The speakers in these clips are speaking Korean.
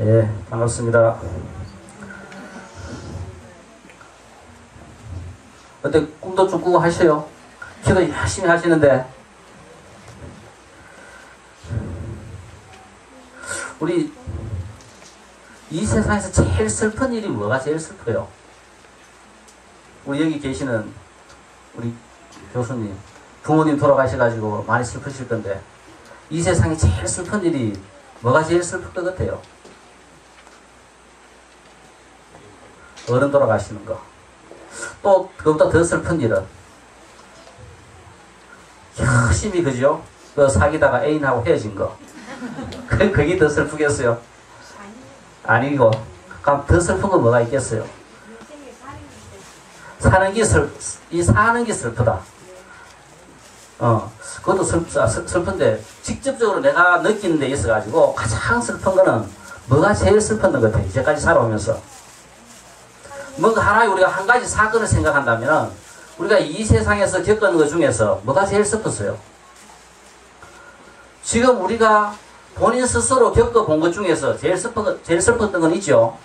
예, 반갑습니다. 어때, 꿈도 좀 꾸고 하셔요? 기도 열심히 하시는데. 우리 이 세상에서 제일 슬픈 일이 뭐가 제일 슬퍼요? 우리 여기 계시는 우리 교수님, 부모님 돌아가셔가지고 많이 슬프실 건데, 이 세상에 제일 슬픈 일이 뭐가 제일 슬플 것 같아요? 어른 돌아가시는 거. 또 그것보다 더 슬픈 일은 열심히, 그죠? 그 사귀다가 애인하고 헤어진 거. 그게 더 슬프겠어요? 아니고, 그럼 더 슬픈 건 뭐가 있겠어요? 사는 게 슬프다. 그것도 슬픈데, 직접적으로 내가 느끼는 데 있어가지고, 가장 슬픈 거는 뭐가 제일 슬펐는 것 같아요? 이제까지 살아오면서. 뭔가 하나의 우리가 한 가지 사건을 생각한다면, 우리가 이 세상에서 겪은 것 중에서 뭐가 제일 슬펐어요? 지금 우리가 본인 스스로 겪어본 것 중에서 제일 슬펐던 건 있죠?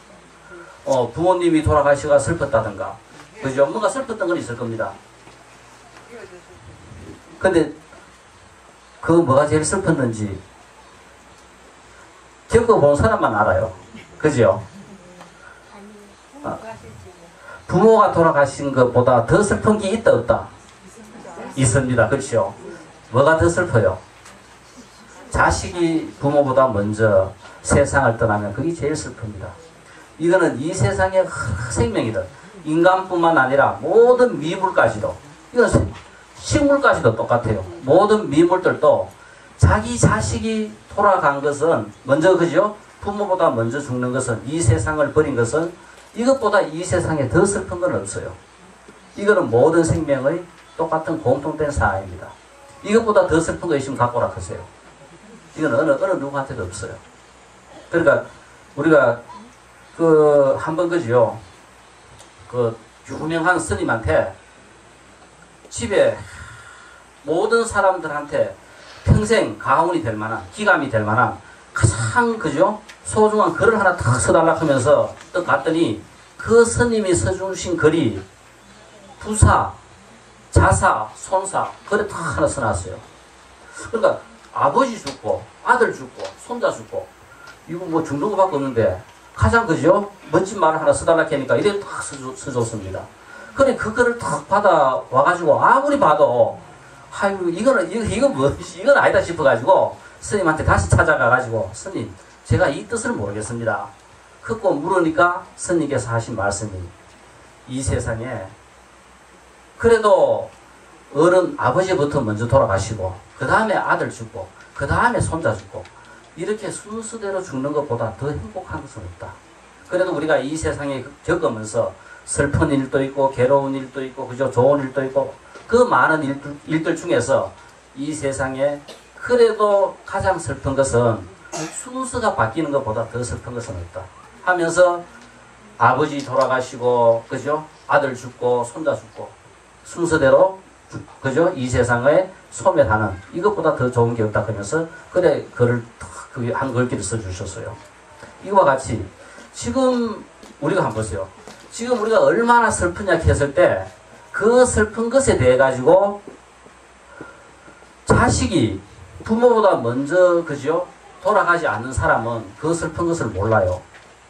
부모님이 돌아가시가 슬펐다든가. 그죠? 뭔가 슬펐던 건 있을 겁니다. 근데, 그 뭐가 제일 슬펐는지, 겪어본 사람만 알아요. 그죠? 부모가 돌아가신 것보다 더 슬픈 게 있다, 없다? 있습니다. 그렇죠? 뭐가 더 슬퍼요? 자식이 부모보다 먼저 세상을 떠나면 그게 제일 슬픕니다. 이거는 이 세상의 생명이든 인간뿐만 아니라 모든 미물까지도, 이건 식물까지도 똑같아요. 모든 미물들도 자기 자식이 돌아간 것은 먼저, 그죠? 부모보다 먼저 죽는 것은, 이 세상을 버린 것은 이것보다 이 세상에 더 슬픈 건 없어요. 이거는 모든 생명의 똑같은 공통된 사항입니다. 이것보다 더 슬픈 거 있으면 갖고 오라 하세요. 이건 어느 누구한테도 없어요. 그러니까 우리가 한번 그지요. 유명한 스님한테 집에 모든 사람들한테 평생 가훈이 될 만한, 기감이 될 만한 가장, 그죠? 소중한 글을 하나 탁 써달라 하면서 또 갔더니 그 스님이 써주신 글이 부사, 자사, 손사, 글을 탁 하나 써놨어요. 그러니까 아버지 죽고, 아들 죽고, 손자 죽고, 이거 뭐 죽는 것밖에 없는데, 가장, 그죠? 멋진 말을 하나 써달라 하니까 이렇게 탁 써줬습니다. 그래, 그 글을 탁 받아와가지고, 아무리 봐도, 아이고, 이건 아니다 싶어가지고, 스님한테 다시 찾아가가지고, 스님, 제가 이 뜻을 모르겠습니다. 그거 물으니까 스님께서 하신 말씀이, 이 세상에, 그래도 어른 아버지부터 먼저 돌아가시고, 그 다음에 아들 죽고, 그 다음에 손자 죽고, 이렇게 순서대로 죽는 것보다 더 행복한 것은 없다. 그래도 우리가 이 세상에 겪으면서 슬픈 일도 있고, 괴로운 일도 있고, 그죠? 좋은 일도 있고, 그 많은 일들 중에서 이 세상에 그래도 가장 슬픈 것은 순서가 바뀌는 것보다 더 슬픈 것은 없다. 하면서 아버지 돌아가시고, 그죠? 아들 죽고, 손자 죽고, 순서대로, 그죠? 이 세상에 소멸하는, 이것보다 더 좋은 게 없다 하면서, 그래, 글을, 한 글귀를 써주셨어요. 이거와 같이, 지금, 우리가 한번 보세요. 지금 우리가 얼마나 슬프냐 했을 때, 그 슬픈 것에 대해 가지고, 자식이 부모보다 먼저, 그죠? 돌아가지 않는 사람은 그 슬픈 것을 몰라요.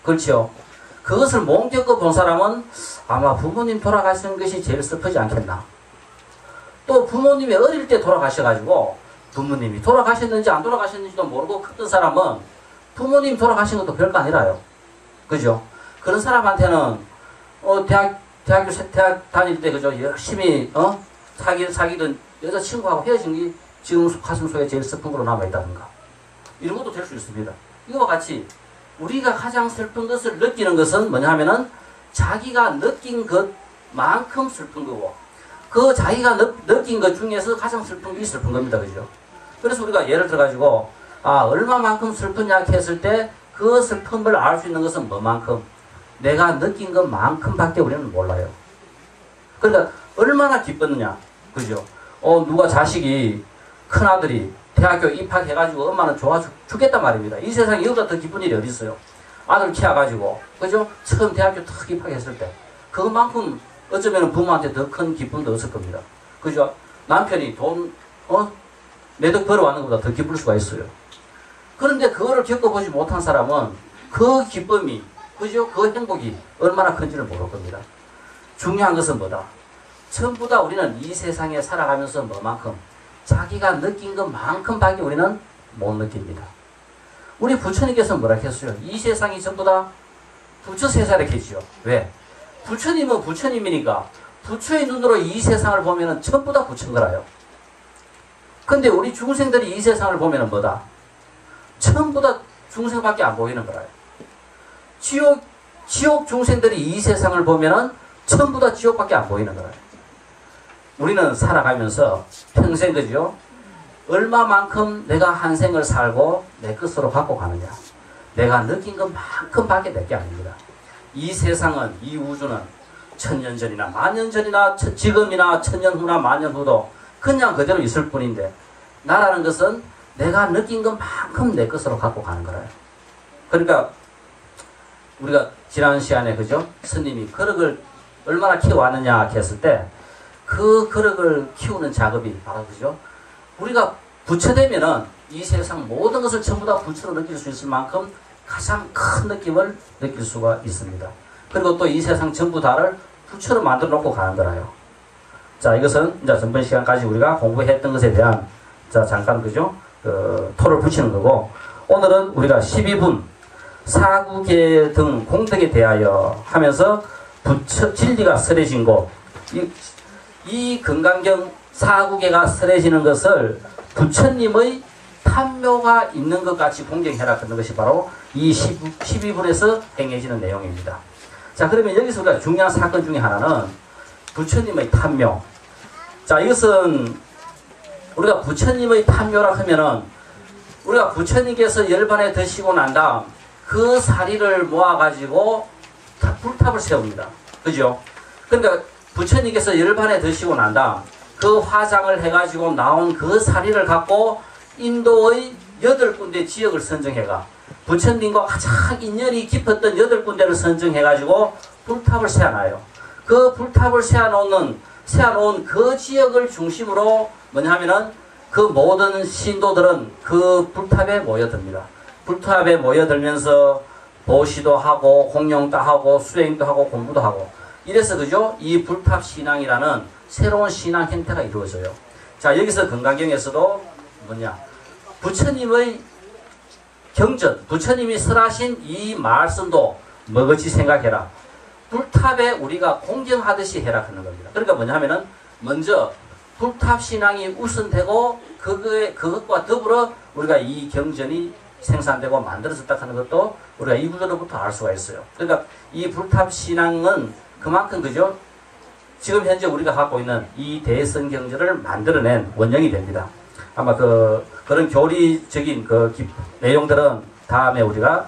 그렇죠? 그것을 못 겪어본 사람은 아마 부모님 돌아가신 것이 제일 슬프지 않겠나. 또 부모님이 어릴 때 돌아가셔가지고 부모님이 돌아가셨는지 안 돌아가셨는지도 모르고 컸던 사람은 부모님 돌아가신 것도 별거 아니라요. 그죠? 그런 사람한테는 대학 다닐 때, 그죠? 열심히 사귀던 여자친구하고 헤어진 게 지금 가슴 속에 제일 슬픈 걸로 남아있다든가, 이런 것도 될 수 있습니다. 이거와 같이 우리가 가장 슬픈 것을 느끼는 것은 뭐냐 하면은 자기가 느낀 것만큼 슬픈 거고, 그 자기가 느낀 것 중에서 가장 슬픈 게 슬픈 겁니다. 그죠? 그래서 우리가 예를 들어가지고, 얼마만큼 슬프냐 했을 때 그 슬픔을 알 수 있는 것은 뭐만큼? 내가 느낀 것만큼밖에 우리는 몰라요. 그러니까 얼마나 기뻤느냐. 그죠? 누가 자식이, 큰아들이 대학교 입학해가지고 엄마는 좋아 죽겠단 말입니다. 이 세상에 이거보다 더 기쁜 일이 어디 있어요? 아들 키워가지고, 그죠? 처음 대학교 탁 입학했을 때. 그만큼 어쩌면 부모한테 더 큰 기쁨도 없을 겁니다. 그죠? 남편이 돈, 매덕 벌어왔는 것보다 더 기쁠 수가 있어요. 그런데 그거를 겪어보지 못한 사람은 그 기쁨이, 그죠? 그 행복이 얼마나 큰지를 모를 겁니다. 중요한 것은 뭐다? 전부 다 우리는 이 세상에 살아가면서 뭐만큼 자기가 느낀 것만큼밖에 우리는 못 느낍니다. 우리 부처님께서 뭐라 했어요? 이 세상이 전부 다 부처 세상이라 했지요. 왜? 부처님은 부처님이니까 부처의 눈으로 이 세상을 보면은 전부 다 부처인 거라요. 근데 우리 중생들이 이 세상을 보면은 뭐다? 전부 다 중생밖에 안 보이는 거라요. 지옥 중생들이 이 세상을 보면은 전부 다 지옥밖에 안 보이는 거라요. 우리는 살아가면서 평생, 그죠? 얼마만큼 내가 한 생을 살고 내 것으로 갖고 가느냐. 내가 느낀 것만큼밖에 내 게 아닙니다. 이 세상은, 이 우주는 천년 전이나 만년 전이나 지금이나 천년 후나 만년 후도 그냥 그대로 있을 뿐인데, 나라는 것은 내가 느낀 것만큼 내 것으로 갖고 가는 거라요. 그러니까 우리가 지난 시간에, 그죠? 스님이 거럭을 얼마나 키워왔느냐 했을 때, 그 거럭을 키우는 작업이 바로, 그죠? 우리가 부처되면은 이 세상 모든 것을 전부 다 부처로 느낄 수 있을 만큼 가장 큰 느낌을 느낄 수가 있습니다. 그리고 또 이 세상 전부 다를 부처로 만들어 놓고 가는 거라요. 자, 이것은 이제 전번 시간까지 우리가 공부했던 것에 대한, 자, 잠깐, 그죠? 토를 붙이는 거고, 오늘은 우리가 12분 사구계 등 공덕에 대하여 하면서 부처 진리가 설해진 곳, 이 금강경 사구계가 설해지는 것을 부처님의 탐묘가 있는 것 같이 공경해라 하는 것이 바로 이 12분에서 행해지는 내용입니다. 자, 그러면 여기서 우리가 중요한 사건 중에 하나는 부처님의 탐묘. 자, 이것은 우리가 부처님의 탐묘라 하면은 우리가 부처님께서 열반에 드시고 난 다음 그 사리를 모아가지고 불탑을 세웁니다. 그죠? 그러니까 부처님께서 열반에 드시고 난 다음 그 화장을 해가지고 나온 그 사리를 갖고 인도의 8군데 지역을 선정해가 부처님과 가장 인연이 깊었던 8군데를 선정해가지고 불탑을 세워놔요. 그 불탑을 세워놓은 그 지역을 중심으로 뭐냐 하면은 그 모든 신도들은 그 불탑에 모여듭니다. 불탑에 모여들면서 보시도 하고 공용도 하고 수행도 하고 공부도 하고 이래서, 그죠? 이 불탑 신앙이라는 새로운 신앙 형태가 이루어져요. 자, 여기서 금강경에서도 뭐냐? 부처님의 경전, 부처님이 설하신 이 말씀도 뭐같이 생각해라. 불탑에 우리가 공경하듯이 해라 하는 겁니다. 그러니까 뭐냐 하면은 먼저 불탑 신앙이 우선되고 그것과 더불어 우리가 이 경전이 생산되고 만들어졌다 하는 것도 우리가 이 구조로부터 알 수가 있어요. 그러니까 이 불탑 신앙은 그만큼, 그죠? 지금 현재 우리가 갖고 있는 이 대성경전을 만들어낸 원형이 됩니다. 아마 그런 교리적인 내용들은 다음에 우리가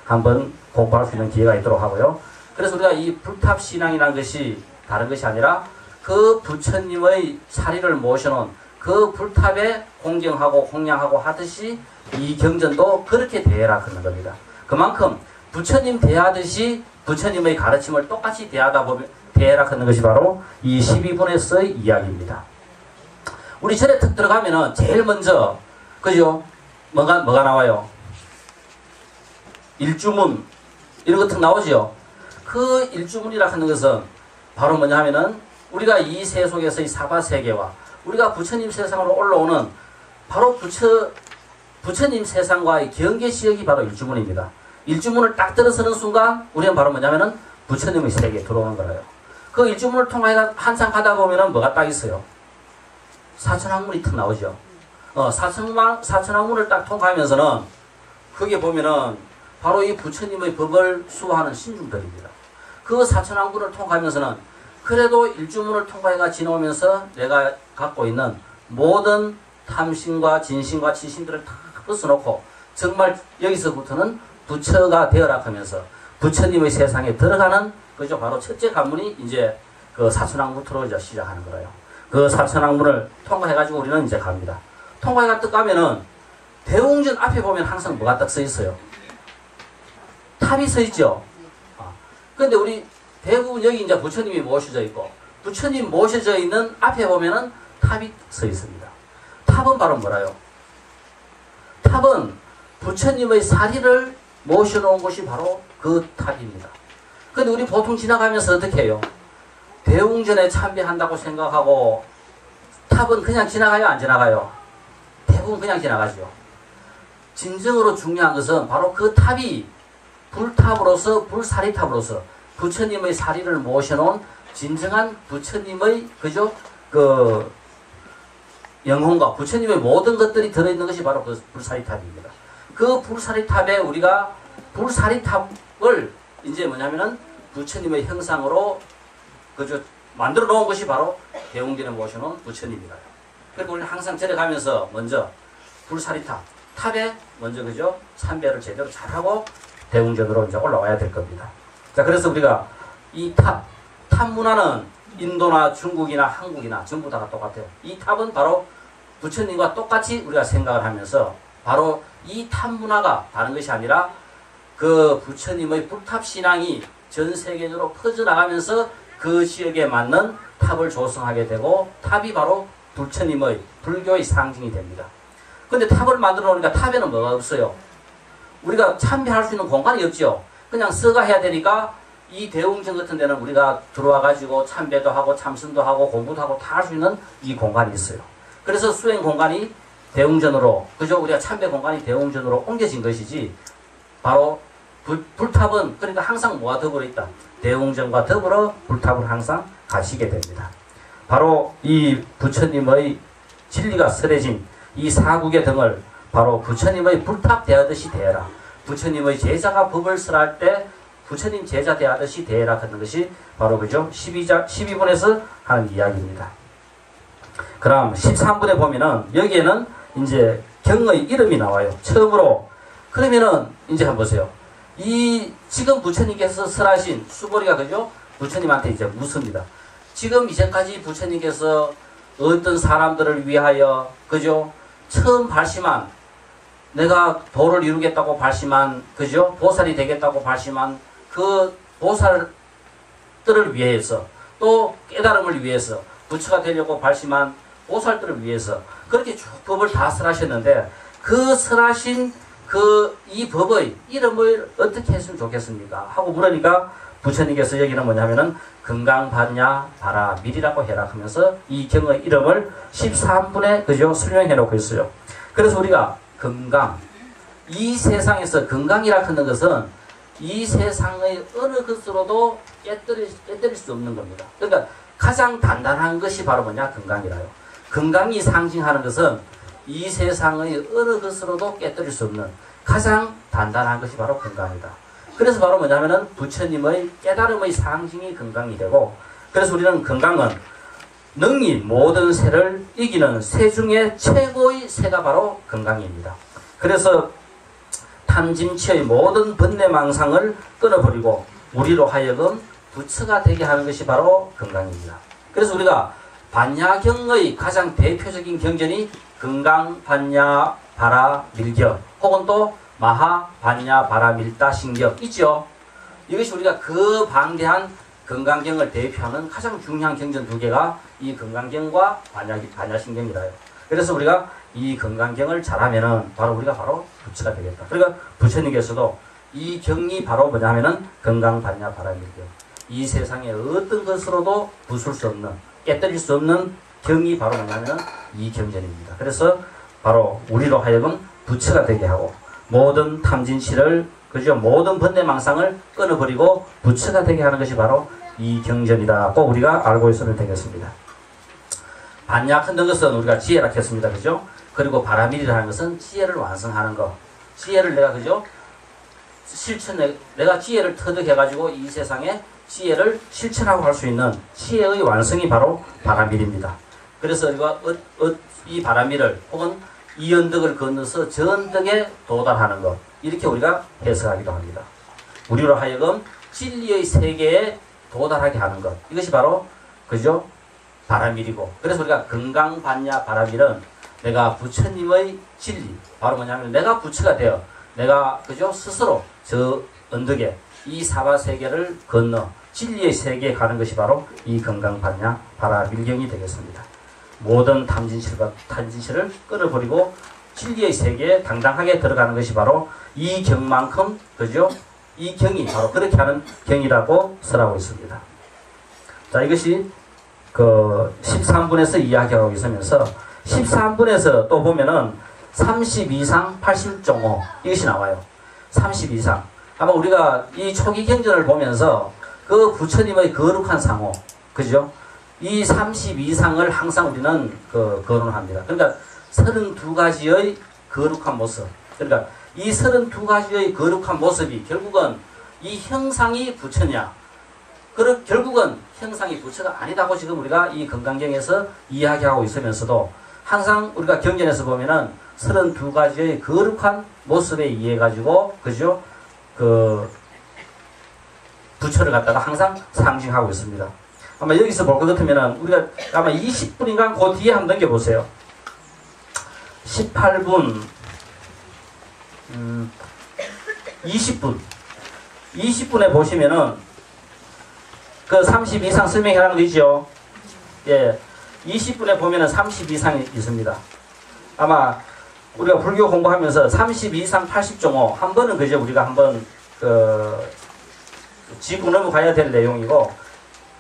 한번 공부할 수 있는 기회가 있도록 하고요. 그래서 우리가 이 불탑 신앙이라는 것이 다른 것이 아니라 그 부처님의 사리를 모셔놓은 그 불탑에 공경하고 공양하고 하듯이 이 경전도 그렇게 대해라 하는 겁니다. 그만큼 부처님 대하듯이 부처님의 가르침을 똑같이 대해라 하는 것이 바로 이 12분에서의 이야기입니다. 우리 절에 탁 들어가면은 제일 먼저, 그죠? 뭐가 나와요? 일주문, 이런 거 탁 나오죠? 그 일주문이라 하는 것은 바로 뭐냐 하면은 우리가 이 세속에서의 사바세계와 우리가 부처님 세상으로 올라오는 바로 부처님 세상과의 경계지역이 바로 일주문입니다. 일주문을 딱 들어서는 순간 우리는 바로 뭐냐면은 부처님의 세계에 들어오는 거예요. 그 일주문을 통하여 한참 가다 보면은 뭐가 딱 있어요? 사천왕문이 탁 나오죠. 사천왕문을 딱 통과하면서는 거기에 보면은 바로 이 부처님의 법을 수호하는 신중들입니다. 그 사천왕문을 통과하면서는 그래도 일주문을 통과해가 지나오면서 내가 갖고 있는 모든 탐심과 진심과 치심들을 다 벗어놓고 정말 여기서부터는 부처가 되어라 하면서 부처님의 세상에 들어가는, 그죠? 바로 첫째 관문이 이제 그 사천왕문부터 이제 시작하는 거예요. 그 사천왕문을 통과해가지고 우리는 이제 갑니다. 통과해가 딱 가면은 대웅전 앞에 보면 항상 뭐가 딱 써 있어요? 탑이 서 있죠. 그런데 우리 대부분 여기 이제 부처님이 모셔져 있고 부처님 모셔져 있는 앞에 보면은 탑이 서 있습니다. 탑은 바로 뭐라요? 탑은 부처님의 사리를 모셔놓은 곳이 바로 그 탑입니다. 근데 우리 보통 지나가면서 어떻게 해요? 대웅전에 참배한다고 생각하고 탑은 그냥 지나가요? 안 지나가요? 대부분 그냥 지나가죠. 진정으로 중요한 것은 바로 그 탑이 불탑으로서 불사리탑으로서 부처님의 사리를 모셔놓은 진정한 부처님의 그죠? 그 영혼과 부처님의 모든 것들이 들어있는 것이 바로 그 불사리탑입니다. 그 불사리탑에 우리가 불사리탑을 이제 뭐냐면은 부처님의 형상으로 그저 만들어 놓은 것이 바로 대웅전에 모셔놓은 부처님이다. 그리고 우리는 항상 절에 가면서 먼저 불사리탑 탑에 먼저 그죠 참배를 제대로 잘하고 대웅전으로 이제 올라와야 될 겁니다. 자, 그래서 우리가 이 탑 문화는 인도나 중국이나 한국이나 전부 다가 똑같아요. 이 탑은 바로 부처님과 똑같이 우리가 생각을 하면서 바로 이 탑 문화가 다른 것이 아니라 그 부처님의 불탑 신앙이 전 세계적으로 퍼져나가면서 그 지역에 맞는 탑을 조성하게 되고 탑이 바로 부처님의 불교의 상징이 됩니다. 근데 탑을 만들어 놓으니까 탑에는 뭐가 없어요? 우리가 참배할 수 있는 공간이 없죠. 그냥 서가 해야 되니까 이 대웅전 같은 데는 우리가 들어와 가지고 참배도 하고 참선도 하고 공부도 하고 다 할 수 있는 이 공간이 있어요. 그래서 수행 공간이 대웅전으로 그죠? 우리가 참배 공간이 대웅전으로 옮겨진 것이지 바로 불탑은 그러니까 항상 뭐와 더불어 있다? 대웅전과 더불어 불탑을 항상 가시게 됩니다. 바로 이 부처님의 진리가 설해진 이 사국의 등을 바로 부처님의 불탑 대하듯이 대해라. 부처님의 제자가 법을 설할 때 부처님 제자 대하듯이 대해라 하는 것이 바로 그죠? 12분에서 하는 이야기입니다. 그럼 13분에 보면은 여기에는 이제 경의 이름이 나와요. 처음으로. 그러면은 이제 한번 보세요. 이 지금 부처님께서 설하신 수보리가 그죠? 부처님한테 이제 묻습니다. 지금 이제까지 부처님께서 어떤 사람들을 위하여 그죠? 처음 발심한 내가 도를 이루겠다고 발심한 그죠? 보살이 되겠다고 발심한 그 보살들을 위해서 또 깨달음을 위해서 부처가 되려고 발심한 보살들을 위해서 그렇게 쭉 법을 다 설하셨는데 그 설하신 이 법의 이름을 어떻게 했으면 좋겠습니까? 하고 물으니까 부처님께서 여기는 뭐냐면은 건강반야 바라밀이라고 해라 하면서 이 경의 이름을 13분에 그죠? 설명해 놓고 있어요. 그래서 우리가 건강, 이 세상에서 건강이라 하는 것은 이 세상의 어느 것으로도 깨뜨릴 수 없는 겁니다. 그러니까 가장 단단한 것이 바로 뭐냐? 건강이라요. 건강이 상징하는 것은 이 세상의 어느 것으로도 깨뜨릴 수 없는 가장 단단한 것이 바로 건강이다. 그래서 바로 뭐냐면은 부처님의 깨달음의 상징이 건강이 되고 그래서 우리는 건강은 능히 모든 새를 이기는 새 중에 최고의 새가 바로 건강입니다. 그래서 탐진치의 모든 번뇌망상을 끊어버리고 우리로 하여금 부처가 되게 하는 것이 바로 건강입니다. 그래서 우리가 반야경의 가장 대표적인 경전이 건강, 반야, 바라, 밀경 혹은 또 마하, 반야, 바라, 밀다, 신경 있죠. 이것이 우리가 그 방대한 건강경을 대표하는 가장 중요한 경전 두 개가 이 건강경과 반야신경이라요. 그래서 우리가 이 건강경을 잘하면은 바로 우리가 바로 부처가 되겠다. 그러니까 부처님께서도 이 경이 바로 뭐냐면은 건강, 반야, 바라, 밀경. 이 세상에 어떤 것으로도 부술 수 없는, 깨뜨릴 수 없는 경이 바로 뭐냐면은 이 경전입니다. 그래서 바로 우리로 하여금 부처가 되게 하고 모든 탐진치를 그죠? 모든 번뇌망상을 끊어버리고 부처가 되게 하는 것이 바로 이 경전이다. 꼭 우리가 알고 있으면 되겠습니다. 반야 흔든 것은 우리가 지혜라 했습니다. 그죠? 그리고 바라밀이라는 것은 지혜를 완성하는 것. 지혜를 내가 그죠? 내가 지혜를 터득해가지고 이 세상에 지혜를 실천하고 할 수 있는 지혜의 완성이 바로 바라밀입니다. 그래서 이 바라밀을 혹은 이 언덕을 건너서 저 언덕에 도달하는 것. 이렇게 우리가 해석하기도 합니다. 우리로 하여금 진리의 세계에 도달하게 하는 것. 이것이 바로 그죠? 바라밀이고. 그래서 우리가 건강, 반야, 바라밀은 내가 부처님의 진리. 바로 뭐냐면 내가 부처가 되어 내가 그죠? 스스로 저 언덕에 이 사바세계를 건너 진리의 세계에 가는 것이 바로 이 건강반야 바라밀경이 되겠습니다. 모든 탐진실을 끊어버리고 진리의 세계에 당당하게 들어가는 것이 바로 이 경만큼, 그죠? 이 경이 바로 그렇게 하는 경이라고 설하고 있습니다. 자, 이것이 그 13분에서 이야기하고 있으면서 13분에서 또 보면은 32상 80종호 이것이 나와요. 32상. 아마 우리가 이 초기 경전을 보면서 그 부처님의 거룩한 상호, 그죠? 이 32상을 항상 우리는 거론합니다. 그러니까 32가지의 거룩한 모습. 그러니까 이 32가지의 거룩한 모습이 결국은 이 형상이 부처냐. 결국은 형상이 부처가 아니다고 지금 우리가 이 건강경에서 이야기하고 있으면서도 항상 우리가 경전에서 보면은 32가지의 거룩한 모습에 의해 가지고, 그죠? 부처를 갖다가 항상 상징하고 있습니다. 아마 여기서 볼 것 같으면은 우리가 아마 20분인가 그 뒤에 한번 넘겨보세요. 18분, 20분. 20분에 보시면은 그 32상 설명해라는 거 있죠? 예. 20분에 보면은 32상이 있습니다. 아마 우리가 불교 공부하면서 32상 80종호 한 번은 그죠? 우리가 한번 짚고 넘어가야 될 내용이고,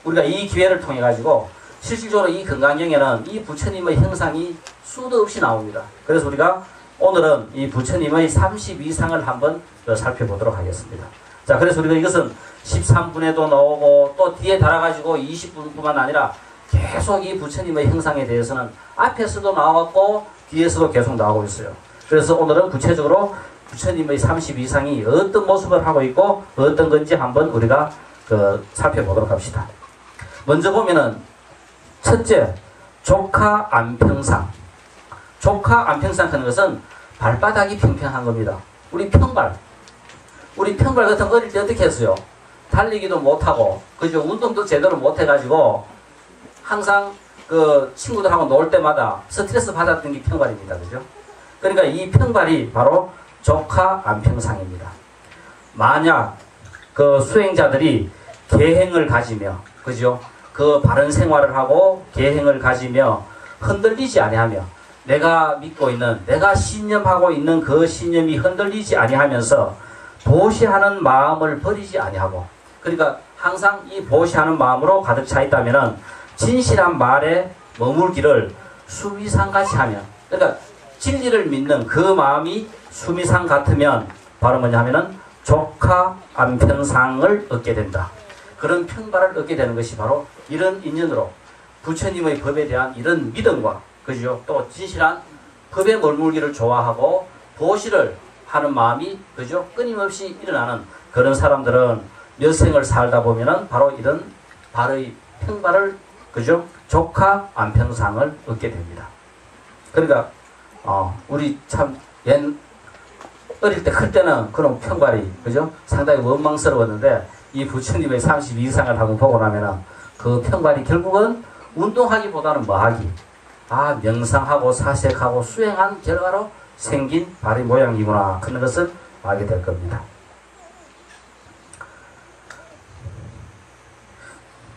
우리가 이 기회를 통해 가지고 실질적으로 이 건강경에는 이 부처님의 형상이 수도 없이 나옵니다. 그래서 우리가 오늘은 이 부처님의 32상을 한번 살펴보도록 하겠습니다. 자, 그래서 우리가 이것은 13분에도 나오고 또 뒤에 달아가지고 20분뿐만 아니라 계속 이 부처님의 형상에 대해서는 앞에서도 나왔고 뒤에서도 계속 나오고 있어요. 그래서 오늘은 구체적으로 부처님의 32상이 어떤 모습을 하고 있고 어떤 건지 한번 우리가 살펴보도록 합시다. 먼저 보면은 첫째, 조카 안평상. 조카 안평상 하는 것은 발바닥이 평평한 겁니다. 우리 평발 같은 거 어릴 때 어떻게 했어요? 달리기도 못하고, 그죠? 운동도 제대로 못해가지고 항상 그 친구들하고 놀 때마다 스트레스 받았던 게 평발입니다. 그죠? 그러니까 이 평발이 바로 조카 안평상입니다. 만약 그 수행자들이 계행을 가지며, 그죠? 그 바른 생활을 하고 계행을 가지며 흔들리지 아니하며 내가 믿고 있는, 내가 신념하고 있는 그 신념이 흔들리지 아니하면서 보시하는 마음을 버리지 아니하고, 그러니까 항상 이 보시하는 마음으로 가득 차 있다면은 진실한 말에 머물기를 수미상같이 하면, 그러니까 진리를 믿는 그 마음이 수미상 같으면 바로 뭐냐 하면은 조카 안평상을 얻게 된다. 그런 평발을 얻게 되는 것이 바로 이런 인연으로 부처님의 법에 대한 이런 믿음과, 그죠? 또 진실한 법에 머물기를 좋아하고 보시를 하는 마음이, 그죠? 끊임없이 일어나는 그런 사람들은 몇 생을 살다 보면은 바로 이런 발의 평발을, 그죠? 조카 안평상을 얻게 됩니다. 그러니까 우리 참 어릴 때 클 때는 그런 평발이, 그죠? 상당히 원망스러웠는데 이 부처님의 32상을 한번 보고 나면은 그 평발이 결국은 운동하기보다는 뭐하기? 명상하고 사색하고 수행한 결과로 생긴 발의 모양이구나. 그런 것을 알게 될 겁니다.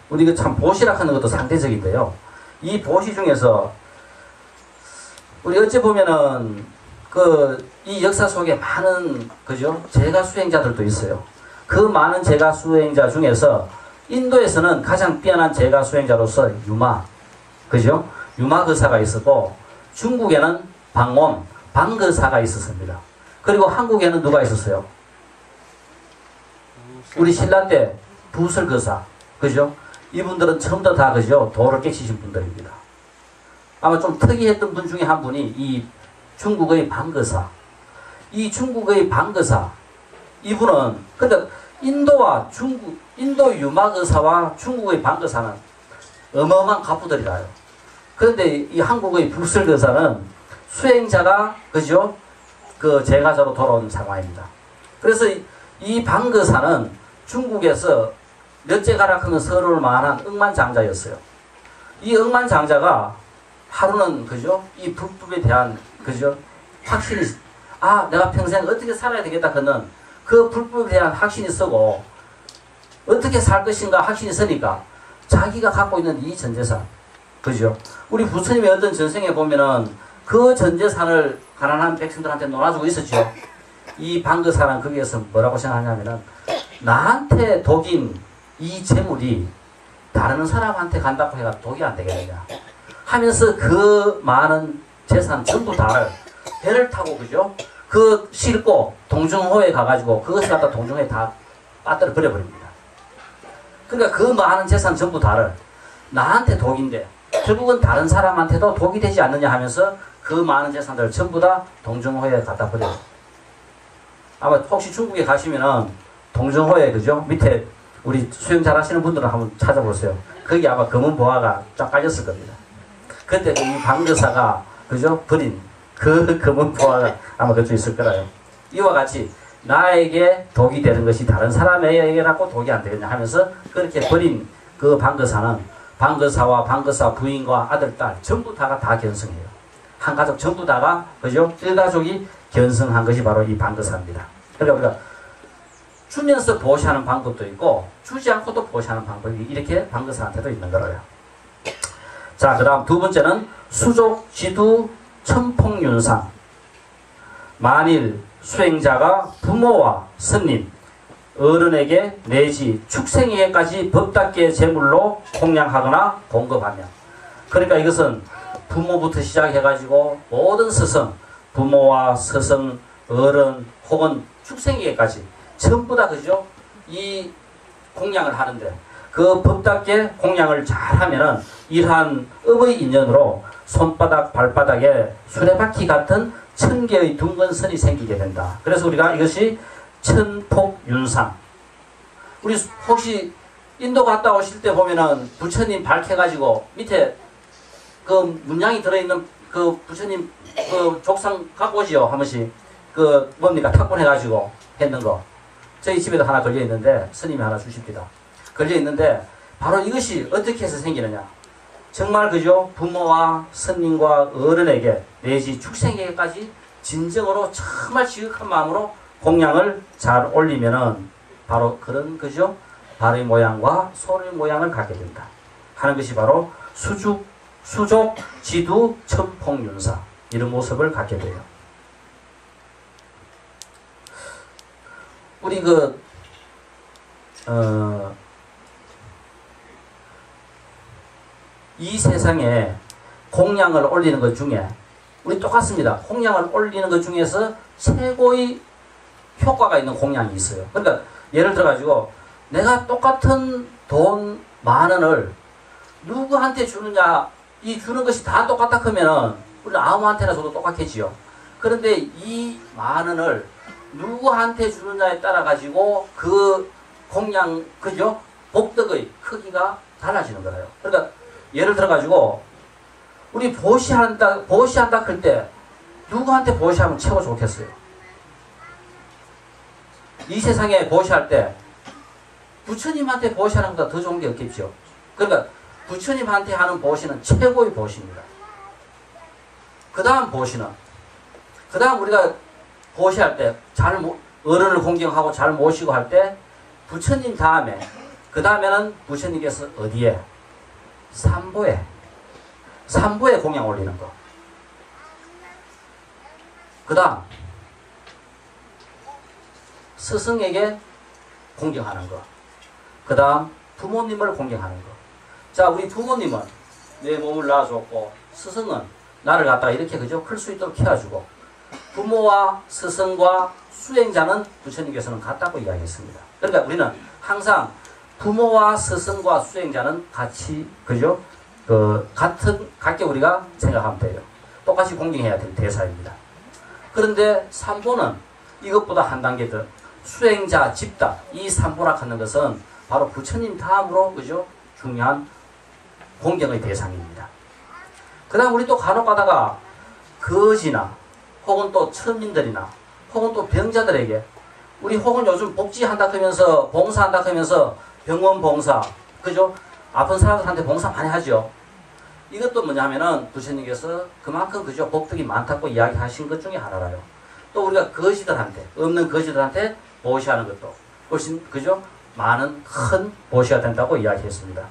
우리 참 보시라 하는 것도 상대적인데요. 이 보시 중에서 우리 어찌 보면은 이 역사 속에 많은, 그죠? 제가 수행자들도 있어요. 그 많은 제가 수행자 중에서 인도에서는 가장 뛰어난 제가 수행자로서 유마, 그죠? 유마 거사가 있었고, 중국에는 방 거사가 있었습니다. 그리고 한국에는 누가 있었어요? 우리 신라 때 부설 거사, 그죠? 이분들은 처음부터 다, 그죠? 도를 깨치신 분들입니다. 아마 좀 특이했던 분 중에 한 분이 이 중국의 방거사. 이 중국의 방거사, 이분은, 그러니까 인도 유마거사와 중국의 방거사는 어마어마한 갑부들이라요. 그런데 이 한국의 불설거사는 수행자가, 그죠? 그 제가자로 돌아온 상황입니다. 그래서 이 방거사는 중국에서 몇째 가락하면 서러울 만한 억만장자였어요. 이 억만장자가 하루는, 그죠? 이 불법에 대한, 그죠? 확신이, 내가 평생 어떻게 살아야 되겠다 하는 그 불법에 대한 확신이 쓰고 어떻게 살 것인가 확신이 쓰니까 자기가 갖고 있는 이 전재산, 그죠? 우리 부처님의 어떤 전생에 보면은 그 전재산을 가난한 백성들한테 놀아주고 있었죠. 이 방거사는 거기에서 뭐라고 생각하냐면은 나한테 독인 이 재물이 다른 사람한테 간다고 해가 독이 안 되겠느냐 하면서 그 많은 재산 전부 다를 배를 타고, 그죠? 그 싣고 동중호에 가가지고 그것을 갖다 동중호에 다 빠뜨려 버려버립니다. 그러니까 그 많은 재산 전부 다를 나한테 독인데 결국은 다른 사람한테도 독이 되지 않느냐 하면서 그 많은 재산들을 전부 다 동중호에 갖다 버려요. 아마 혹시 중국에 가시면은 동중호에, 그죠? 밑에 우리 수영 잘 하시는 분들은 한번 찾아보세요. 거기 아마 검은 보화가 쫙 깔렸을 겁니다. 그때 이 방거사가, 그죠? 버린 그 검은 보화가 아마 그쪽에 있을 거라요. 이와 같이 나에게 독이 되는 것이 다른 사람에게라고 독이 안 되겠냐 하면서 그렇게 버린 그 방거사는 방거사와 방거사 부인과 아들, 딸 전부 다가 다 견성해요. 한 가족 전부 다가, 그죠? 일가족이 견성한 것이 바로 이 방거사입니다. 그러니까 우리가 주면서 보시하는 방법도 있고 주지 않고도 보시하는 방법이 이렇게 방거사한테도 있는 거예요. 자, 그 다음 두 번째는 수족, 지두, 천폭윤상. 만일 수행자가 부모와 스님, 어른에게 내지 축생에게까지 법답게 제물로 공양하거나 공급하면, 그러니까 이것은 부모부터 시작해가지고 모든 스승, 부모와 스승, 어른 혹은 축생에게까지 전부 다, 그죠? 이 공양을 하는데 그 법답게 공양을 잘하면은 이러한 업의 인연으로 손바닥 발바닥에 수레바퀴 같은 1000개의 둥근선이 생기게 된다. 그래서 우리가 이것이 천폭윤상. 우리 혹시 인도 갔다 오실 때 보면은 부처님 밝혀가지고 밑에 그 문양이 들어있는 그 부처님 그 족상 갖고 오지요. 한 번씩 그 뭡니까 탁본해가지고 했는 거. 저희 집에도 하나 걸려있는데 스님이 하나 주십니다. 걸려있는데 바로 이것이 어떻게 해서 생기느냐. 정말, 그죠? 부모와 스님과 어른에게 내지 축생에게까지 진정으로 정말 지극한 마음으로 공양을 잘 올리면은 바로 그런, 그죠? 발의 모양과 손의 모양을 갖게 된다 하는 것이 바로 수족, 지두, 천폭윤사 이런 모습을 갖게 돼요. 우리 이 세상에 공양을 올리는 것 중에 우리 똑같습니다. 공양을 올리는 것 중에서 최고의 효과가 있는 공양이 있어요. 그러니까 예를 들어 가지고 내가 똑같은 돈 10,000원을 누구한테 주느냐, 이 주는 것이 다 똑같다 하면은 우리는 아무한테나 줘도 똑같겠지요. 그런데 이 10,000원을 누구한테 주느냐에 따라 가지고 그 공양, 그죠? 복덕의 크기가 달라지는 거예요. 그러니까 예를 들어 가지고 우리 보시한다 할 때 누구한테 보시하면 최고 좋겠어요? 이 세상에 보시할 때 부처님한테 보시하는 것보다 더 좋은 게 없겠죠. 그러니까 부처님한테 하는 보시는 최고의 보시입니다. 그 다음 보시는, 그 다음 우리가 보시할 때 어른을 공경하고 잘 모시고 할 때 부처님 다음에, 그 다음에는 부처님께서 어디에? 삼보에 공양 올리는 거. 그 다음 스승에게 공경하는 거. 그 다음 부모님을 공경하는 거. 자, 우리 부모님은 내 몸을 낳아줬고 스승은 나를 갖다가 이렇게, 그죠? 클 수 있도록 키워주고, 부모와 스승과 수행자는 부처님께서는 같다고 이야기했습니다. 그러니까 우리는 항상 부모와 스승과 수행자는 같이, 그죠? 같게 우리가 생각하면 돼요. 똑같이 공경해야 될 대사입니다. 그런데 삼보는 이것보다 한 단계 더, 수행자, 집단, 이 삼보라 하는 것은 바로 부처님 다음으로, 그죠? 중요한 공경의 대상입니다. 그 다음 우리 또 간혹 가다가 거지나 혹은 또 천민들이나 혹은 또 병자들에게, 우리 혹은 요즘 복지한다 하면서 봉사한다 하면서 병원 봉사, 그죠? 아픈 사람들한테 봉사 많이 하죠. 이것도 뭐냐면은 부처님께서 그만큼, 그죠? 복덕이 많다고 이야기하신 것 중에 하나라요. 또 우리가 거지들한테, 없는 거지들한테 보시하는 것도 훨씬 그죠? 많은 큰 보시가 된다고 이야기했습니다.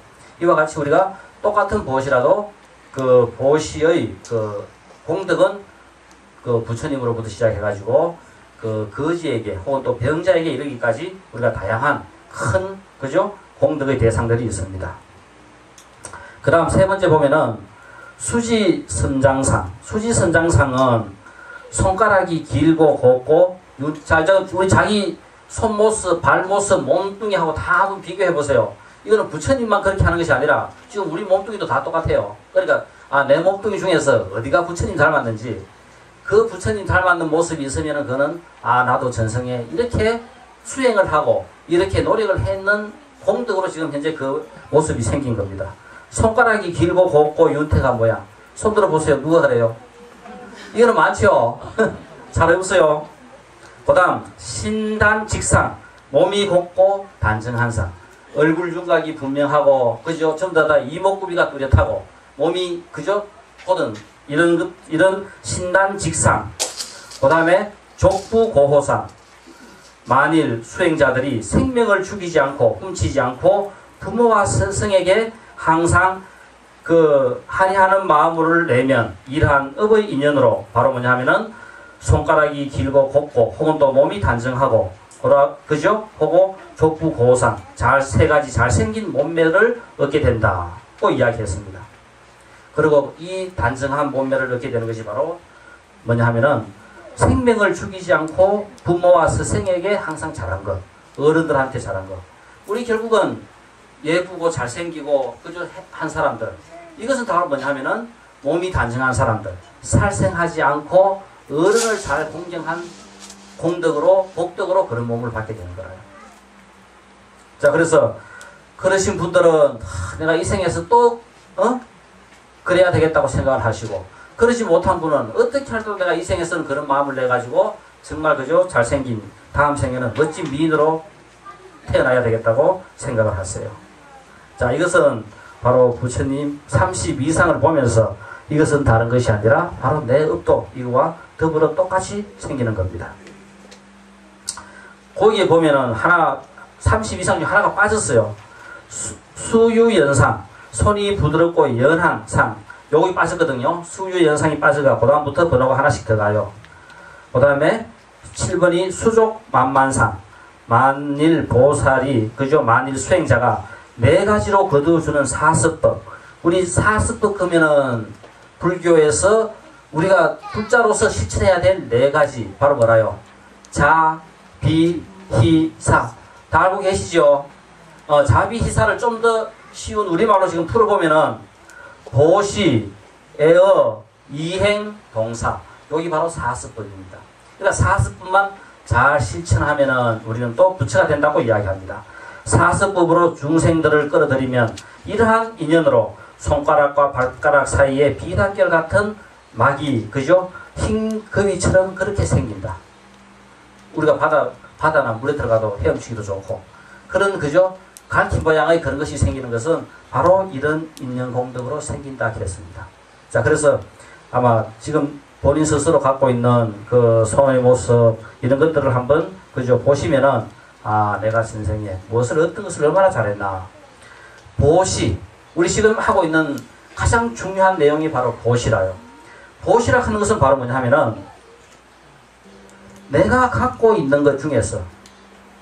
이와 같이 우리가 똑같은 보시라도 그 보시의 그 공덕은 그 부처님으로부터 시작해가지고 그 거지에게 혹은 또 병자에게 이르기까지 우리가 다양한 큰 그죠? 공덕의 대상들이 있습니다. 그 다음 세 번째 보면은 수지선장상. 수지선장상은 손가락이 길고 곱고 자, 우리 자기 손 모습, 발 모습, 몸뚱이하고 다 한번 비교해 보세요. 이거는 부처님만 그렇게 하는 것이 아니라 지금 우리 몸뚱이도 다 똑같아요. 그러니까 내 몸뚱이 중에서 어디가 부처님 닮았는지 그 부처님 닮았는 모습이 있으면은 그는 나도 전생에 이렇게 수행을 하고 이렇게 노력을 했는 공덕으로 지금 현재 그 모습이 생긴 겁니다. 손가락이 길고 곱고 윤태가 뭐야? 손 들어보세요. 누가 그래요? 이거는 많죠? 잘 해보세요. 그 다음 신단직상. 몸이 곱고 단정한 상. 얼굴 윤곽이 분명하고 그죠? 전부 다 이목구비가 뚜렷하고 몸이 그죠? 곧은 이런 신단직상. 그 다음에 족부고호상. 만일 수행자들이 생명을 죽이지 않고 훔치지 않고 부모와 스승에게 항상 그 한해하는 마음을 내면 이러한 업의 인연으로 바로 뭐냐면은 손가락이 길고 곱고 혹은 또 몸이 단정하고 그죠? 혹은 족부고호상 세 가지 잘생긴 몸매를 얻게 된다고 이야기했습니다. 그리고 이 단정한 몸매를 얻게 되는 것이 바로 뭐냐 하면은 생명을 죽이지 않고 부모와 스승에게 항상 잘한 것, 어른들한테 잘한 것. 우리 결국은 예쁘고 잘생기고 그저 한 사람들, 이것은 다 뭐냐 하면은 몸이 단정한 사람들, 살생하지 않고 어른을 잘 공경한 공덕으로 복덕으로 그런 몸을 받게 되는 거예요. 자, 그래서 그러신 분들은 내가 이 생에서 또 그래야 되겠다고 생각을 하시고, 그러지 못한 분은 어떻게 할때 내가 이 생에서는 그런 마음을 내가지고 정말 그저 잘생긴 다음 생에는 멋진 미인으로 태어나야 되겠다고 생각을 하세요. 자, 이것은 바로 부처님 32상을 보면서 이것은 다른 것이 아니라 바로 내 업도 이거와 더불어 똑같이 생기는 겁니다. 거기에 보면은 32상 중 하나가 빠졌어요. 수유연상, 손이 부드럽고 연한 상. 여기 빠졌거든요. 수유연상이 빠져가 그 다음부터 번호가 하나씩 들어가요. 그 다음에 7번이 수족만만상. 만일 보살이 그죠? 만일 수행자가 네 가지로 거두어주는 사스법. 우리 사스법 그러면은 불교에서 우리가 불자로서 실천해야 될 네 가지 바로 뭐라요? 자, 비, 희, 사. 다 알고 계시죠? 자비희사를 좀 더 쉬운 우리말로 지금 풀어보면은 보시, 애어, 이행, 동사. 여기 바로 사스법입니다. 그러니까 사스법만 잘 실천하면은 우리는 또 부처가 된다고 이야기합니다. 사스법으로 중생들을 끌어들이면 이러한 인연으로 손가락과 발가락 사이에 비단결 같은 막이 그죠? 흰 거위처럼 그렇게 생긴다. 우리가 바다나 물에 들어가도 헤엄치기도 좋고 그런 그죠? 갈퀴 모양의 그런 것이 생기는 것은 바로 이런 인연공덕으로 생긴다 그랬습니다. 자, 그래서 아마 지금 본인 스스로 갖고 있는 그 손의 모습 이런 것들을 한번 그죠? 보시면은 내가 전생에 어떤 것을 얼마나 잘했나. 보시. 우리 지금 하고 있는 가장 중요한 내용이 바로 보시라요. 보시라 하는 것은 바로 뭐냐 하면은 내가 갖고 있는 것 중에서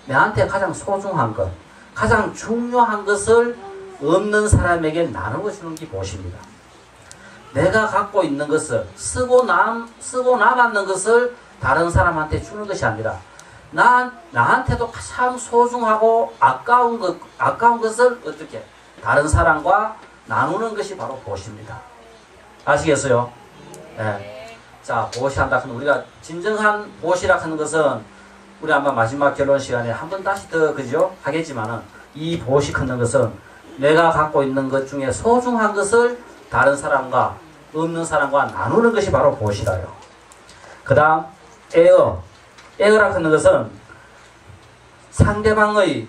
내한테 가장 소중한 것, 가장 중요한 것을 없는 사람에게 나누어 주는 게 보시입니다. 내가 갖고 있는 것을 쓰고 남았는 것을 다른 사람한테 주는 것이 아니라 나한테도 가장 소중하고 아까운 것을 어떻게 다른 사람과 나누는 것이 바로 보시입니다. 아시겠어요? 네. 자, 보시한다 하면 우리가 진정한 보시라 하는 것은 우리 아마 마지막 결론 시간에 한 번 다시 더 그죠? 하겠지만은 이 보시 하는 것은 내가 갖고 있는 것 중에 소중한 것을 다른 사람과 없는 사람과 나누는 것이 바로 보시라요. 그 다음 에어라 하는 것은 상대방의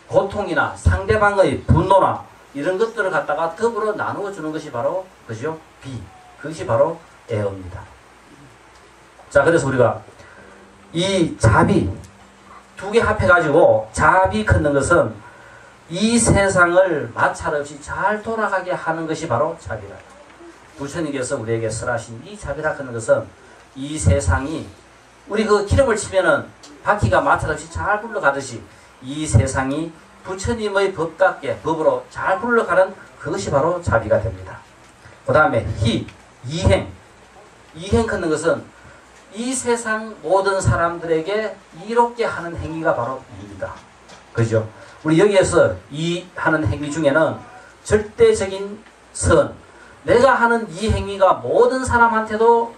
고통이나 상대방의 분노나 이런 것들을 갖다가 더불어 나누어 주는 것이 바로 그죠? 그것이 바로 에어입니다. 자, 그래서 우리가 이 자비 두 개 합해가지고 자비 걷는 것은 이 세상을 마찰 없이 잘 돌아가게 하는 것이 바로 자비라. 부처님께서 우리에게 설하신 이 자비라 걷는 것은 이 세상이 우리 그 기름을 치면은 바퀴가 마찰 없이 잘 굴러가듯이 이 세상이 부처님의 법답게 법으로 잘 굴러가는 그것이 바로 자비가 됩니다. 그 다음에 이행 걷는 것은 이 세상 모든 사람들에게 이롭게 하는 행위가 바로 이입니다. 그죠? 우리 여기에서 이 하는 행위 중에는 절대적인 선, 내가 하는 이 행위가 모든 사람한테도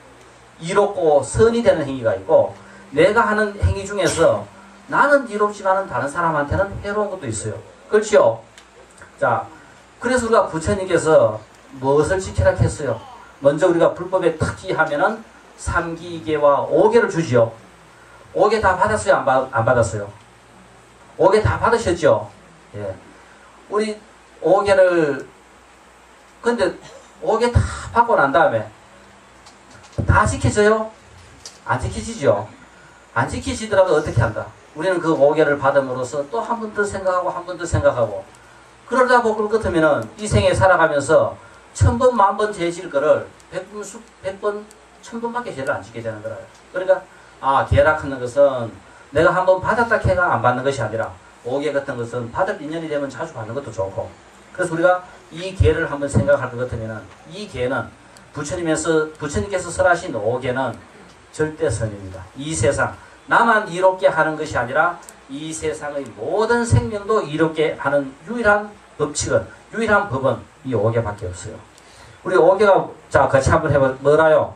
이롭고 선이 되는 행위가 있고, 내가 하는 행위 중에서 나는 이롭지만은 다른 사람한테는 해로운 것도 있어요. 그렇죠? 자, 그래서 우리가 부처님께서 무엇을 지키라 했어요? 먼저 우리가 불법에 특히 하면은 3기계와 5계를 주지요. 5계 다 받았어요? 안 받았어요? 5개 다 받으셨죠? 예. 우리 5개를, 근데 5개 다 받고 난 다음에 다 지켜져요? 안 지켜지죠? 안 지켜지더라도 어떻게 한다? 우리는 그 5개를 받음으로써 또 한 번 더 생각하고 한 번 더 생각하고, 그러다 보고 끝으면은 이 생에 살아가면서 1000번, 10,000번 죄질 거를 100번, 1000번밖에 죄를 안 지게 되는 거라요. 그러니까, 계락하는 것은 내가 한번 받았다 해가 안 받는 것이 아니라 5개 같은 것은 받을 인연이 되면 자주 받는 것도 좋고, 그래서 우리가 이 계를 한번 생각할 것 같으면 이 계는 부처님께서 설하신 5개는 절대선입니다. 이 세상 나만 이롭게 하는 것이 아니라 이 세상의 모든 생명도 이롭게 하는 유일한 법칙은, 유일한 법은 이 5개밖에 없어요. 우리 5개가 자 같이 한번 해봐. 뭐라요?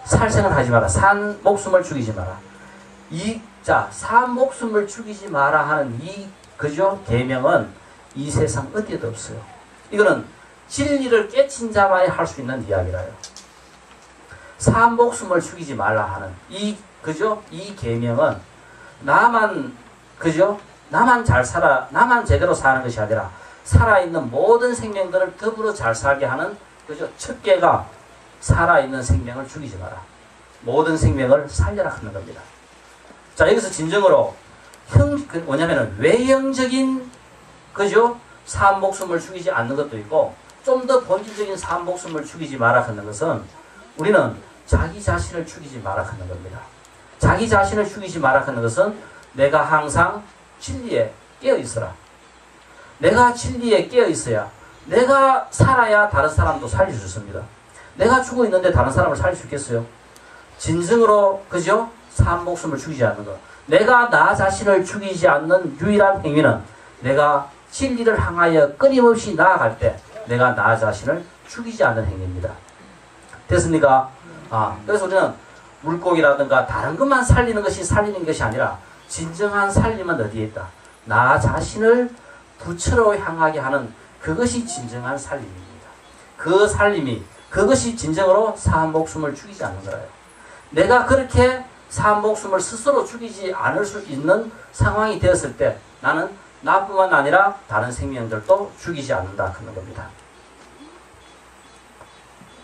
살생을 하지 마라. 산 목숨을 죽이지 마라. 산 목숨을 죽이지 마라 하는 그죠? 계명은 이 세상 어디에도 없어요. 이거는 진리를 깨친 자만이 할 수 있는 이야기라요. 산 목숨을 죽이지 말라 하는 그죠? 이 계명은 그죠? 나만 잘 살아, 나만 제대로 사는 것이 아니라 살아있는 모든 생명들을 더불어 잘 살게 하는, 그죠? 첫 개가 살아있는 생명을 죽이지 마라. 모든 생명을 살려라 하는 겁니다. 자, 여기서 진정으로 뭐냐면은 외형적인, 그죠? 산 목숨을 죽이지 않는 것도 있고, 좀 더 본질적인 산 목숨을 죽이지 마라 하는 것은 우리는 자기 자신을 죽이지 마라 하는 겁니다. 자기 자신을 죽이지 마라 하는 것은 내가 항상 진리에 깨어 있어라. 내가 진리에 깨어 있어야, 내가 살아야 다른 사람도 살릴 수 있습니다. 내가 죽어 있는데 다른 사람을 살릴 수 있겠어요? 진정으로, 그죠? 산 목숨을 죽이지 않는 것. 내가 나 자신을 죽이지 않는 유일한 행위는 내가 진리를 향하여 끊임없이 나아갈 때 내가 나 자신을 죽이지 않는 행위입니다. 됐습니까? 그래서 우리는 물고기라든가 다른 것만 살리는 것이 아니라 진정한 살림은 어디에 있다? 나 자신을 부처로 향하게 하는 그것이 진정한 살림입니다. 그 살림이, 그것이 진정으로 산 목숨을 죽이지 않는 거예요. 내가 그렇게 산 목숨을 스스로 죽이지 않을 수 있는 상황이 되었을 때 나는 나뿐만 아니라 다른 생명들도 죽이지 않는다 하는 겁니다.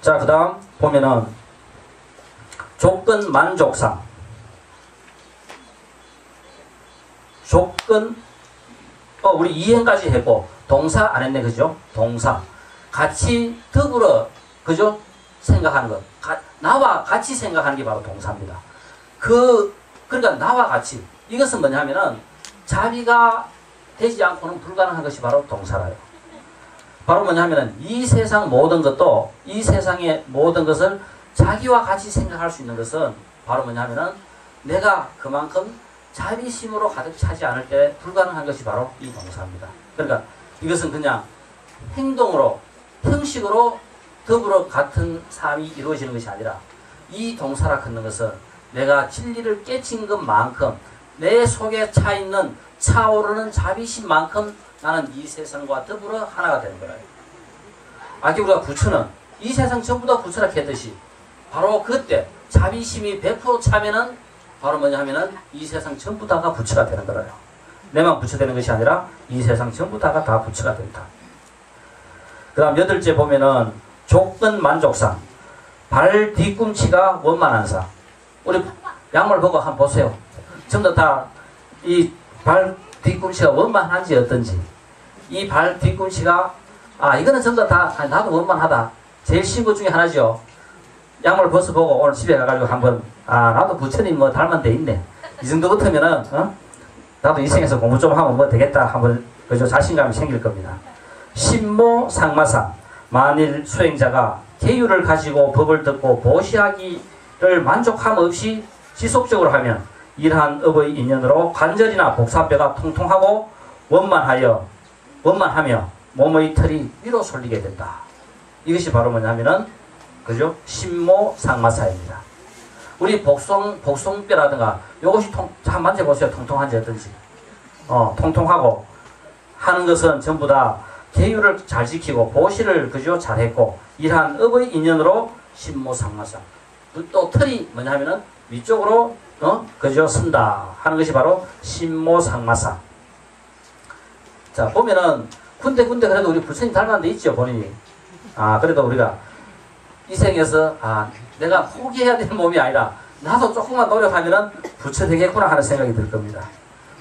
자, 그 다음 보면은 조건 만족상. 조건, 우리 이행까지 했고 동사 안 했네, 그죠? 동사 같이 더불어, 그죠? 생각하는 것, 나와 같이 생각하는 게 바로 동사입니다. 그러니까 나와 같이, 이것은 뭐냐면은 자비가 되지 않고는 불가능한 것이 바로 동사라요. 바로 뭐냐면은 이 세상 모든 것도, 이 세상의 모든 것을 자기와 같이 생각할 수 있는 것은 바로 뭐냐면은 내가 그만큼 자비심으로 가득 차지 않을 때 불가능한 것이 바로 이 동사입니다. 그러니까 이것은 그냥 행동으로, 형식으로 더불어 같은 삶이 이루어지는 것이 아니라 이 동사라 하는 것은 내가 진리를 깨친 것만큼 내 속에 차 있는 차오르는 자비심만큼 나는 이 세상과 더불어 하나가 되는 거예요. 아까 우리가 부처는 이 세상 전부 다 부처라 했듯이 바로 그때 자비심이 100% 차면은 바로 뭐냐 하면은 이 세상 전부 다가 부처가 되는 거예요. 내만 부처 되는 것이 아니라 이 세상 전부 다가 다 부처가 된다. 그 다음 8째 보면은 조건 만족상. 발 뒤꿈치가 원만한 사. 우리 양말 보고 한번 보세요. 전부 다 이 발 뒤꿈치가 원만한지 어떤지. 이 발 뒤꿈치가 이거는 전부 다 나도 원만하다. 제일 쉬운 것 중에 하나죠. 양말 벗어보고 오늘 집에 가가지고 한번 나도 부처님 뭐 닮은 데 있네. 이 정도 같으면은 나도 인생에서 공부 좀 하면 뭐 되겠다 한번 그죠 자신감이 생길 겁니다. 신모상마상 만일 수행자가 계율을 가지고 법을 듣고 보시하기를 만족함 없이 지속적으로 하면 이러한 업의 인연으로 관절이나 복사뼈가 통통하고 원만하며 몸의 털이 위로 쏠리게 된다. 이것이 바로 뭐냐면은 그죠? 신모상마사입니다. 우리 복숭뼈라든가 요것이 한번 만져보세요. 통통한지 어떤지. 통통하고 하는 것은 전부 다 계율을 잘 지키고 보시를 그죠? 잘했고 이러한 업의 인연으로 신모상마상. 또 털이 뭐냐 하면은 위쪽으로 그죠? 쓴다 하는 것이 바로 신모상마상. 자 보면은 군데 그래도 우리 부처님 닮은 데 있죠 본인이. 그래도 우리가 이 생에서 내가 포기해야 되는 몸이 아니라 나도 조금만 노력하면은 부처 되겠구나 하는 생각이 들 겁니다.